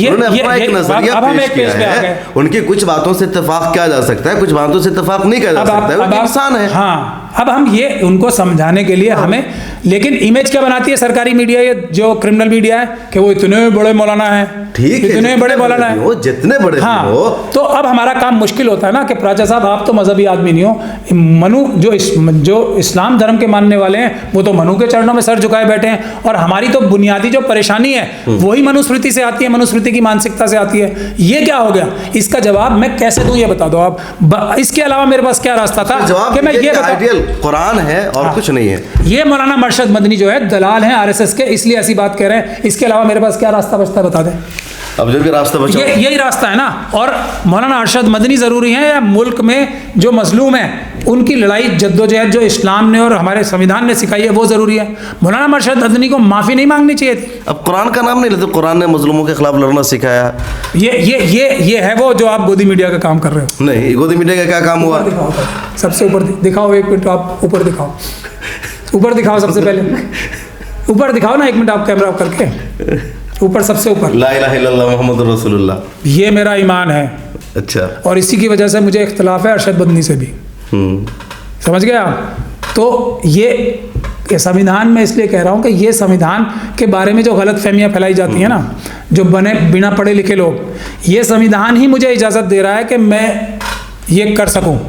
उन्होंने अपना एक नजरिया पेश किया है। उनकी कुछ बातों से इत्तेफाक किया जा सकता है, कुछ बातों से इत्तेफाक नहीं किया जा सकता है, वो इंसान है। हाँ, अब हम ये उनको समझाने के लिए हमें, लेकिन इमेज क्या बनाती है सरकारी मीडिया, ये जो क्रिमिनल मीडिया है, कि वो इतने बड़े मौलाना है, ठीक है, इतने बड़े मौलाना है, वो जितने बड़े हाँ हो। तो अब हमारा काम मुश्किल होता है ना कि प्राचा साहब आप तो मजहबी आदमी नहीं हो, मनु जो इस्लाम धर्म के मानने वाले हैं वो तो मनु के चरणों में सर झुकाए बैठे हैं, और हमारी तो बुनियादी जो परेशानी है वही मनुस्मृति से आती है, मनुस्मृति की मानसिकता से आती है। ये क्या हो गया? इसका जवाब मैं कैसे दूं, ये बता दो आप। इसके अलावा मेरे पास क्या रास्ता था कि मैं ये आइडियल कुरान है और कुछ नहीं है। ये मौलाना अरशद मदनी जो है दलाल हैं आरएसएस के, इसलिए ऐसी बात कह रहे हैं। इसके अलावा मेरे पास क्या रास्ता बचता है, बता दें। अब जो भी रास्ता बचा, यही रास्ता है ना। और मौलाना अरशद मदनी ज़रूरी है, या मुल्क में जो मजलूम है उनकी लड़ाई जद्दोजहद जो इस्लाम ने और हमारे संविधान ने सिखाई है वो ज़रूरी है। मौलाना अरशद मदनी को माफ़ी नहीं मांगनी चाहिए थी। अब कुरान का नाम नहीं लेते, कुरान ने मजलूमों के खिलाफ लड़ना सिखाया। ये है वो जो आप गोदी मीडिया का काम कर रहे हो। नहीं, गोदी मीडिया का क्या काम हुआ? दिखाओ, सबसे ऊपर दिखाओ, एक मिनट आप ऊपर दिखाओ, ऊपर दिखाओ, सबसे पहले ऊपर दिखाओ ना, एक मिनट आप कैमरा करके ऊपर, सबसे ऊपर ला इलाहा इल्लल्लाह मुहम्मदुर रसूलुल्लाह। ये मेरा ईमान है। अच्छा, और इसी की वजह से मुझे इख्तिलाफ है अरशद मदनी से भी। समझ गए आप? तो ये संविधान में इसलिए कह रहा हूँ कि ये संविधान के बारे में जो गलत फहमियाँ फैलाई जाती हैं ना, जो बने बिना पढ़े लिखे लोग, ये संविधान ही मुझे इजाज़त दे रहा है कि मैं ये कर सकूँ।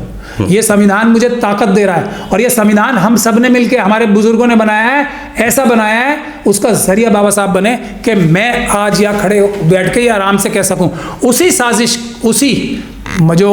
ये संविधान मुझे ताकत दे रहा है, और ये संविधान हम सब ने मिलकर, हमारे बुजुर्गों ने बनाया है, ऐसा बनाया है, उसका जरिया बाबा साहब बने कि मैं आज या खड़े बैठ के या आराम से कह सकूं। उसी साजिश, उसी जो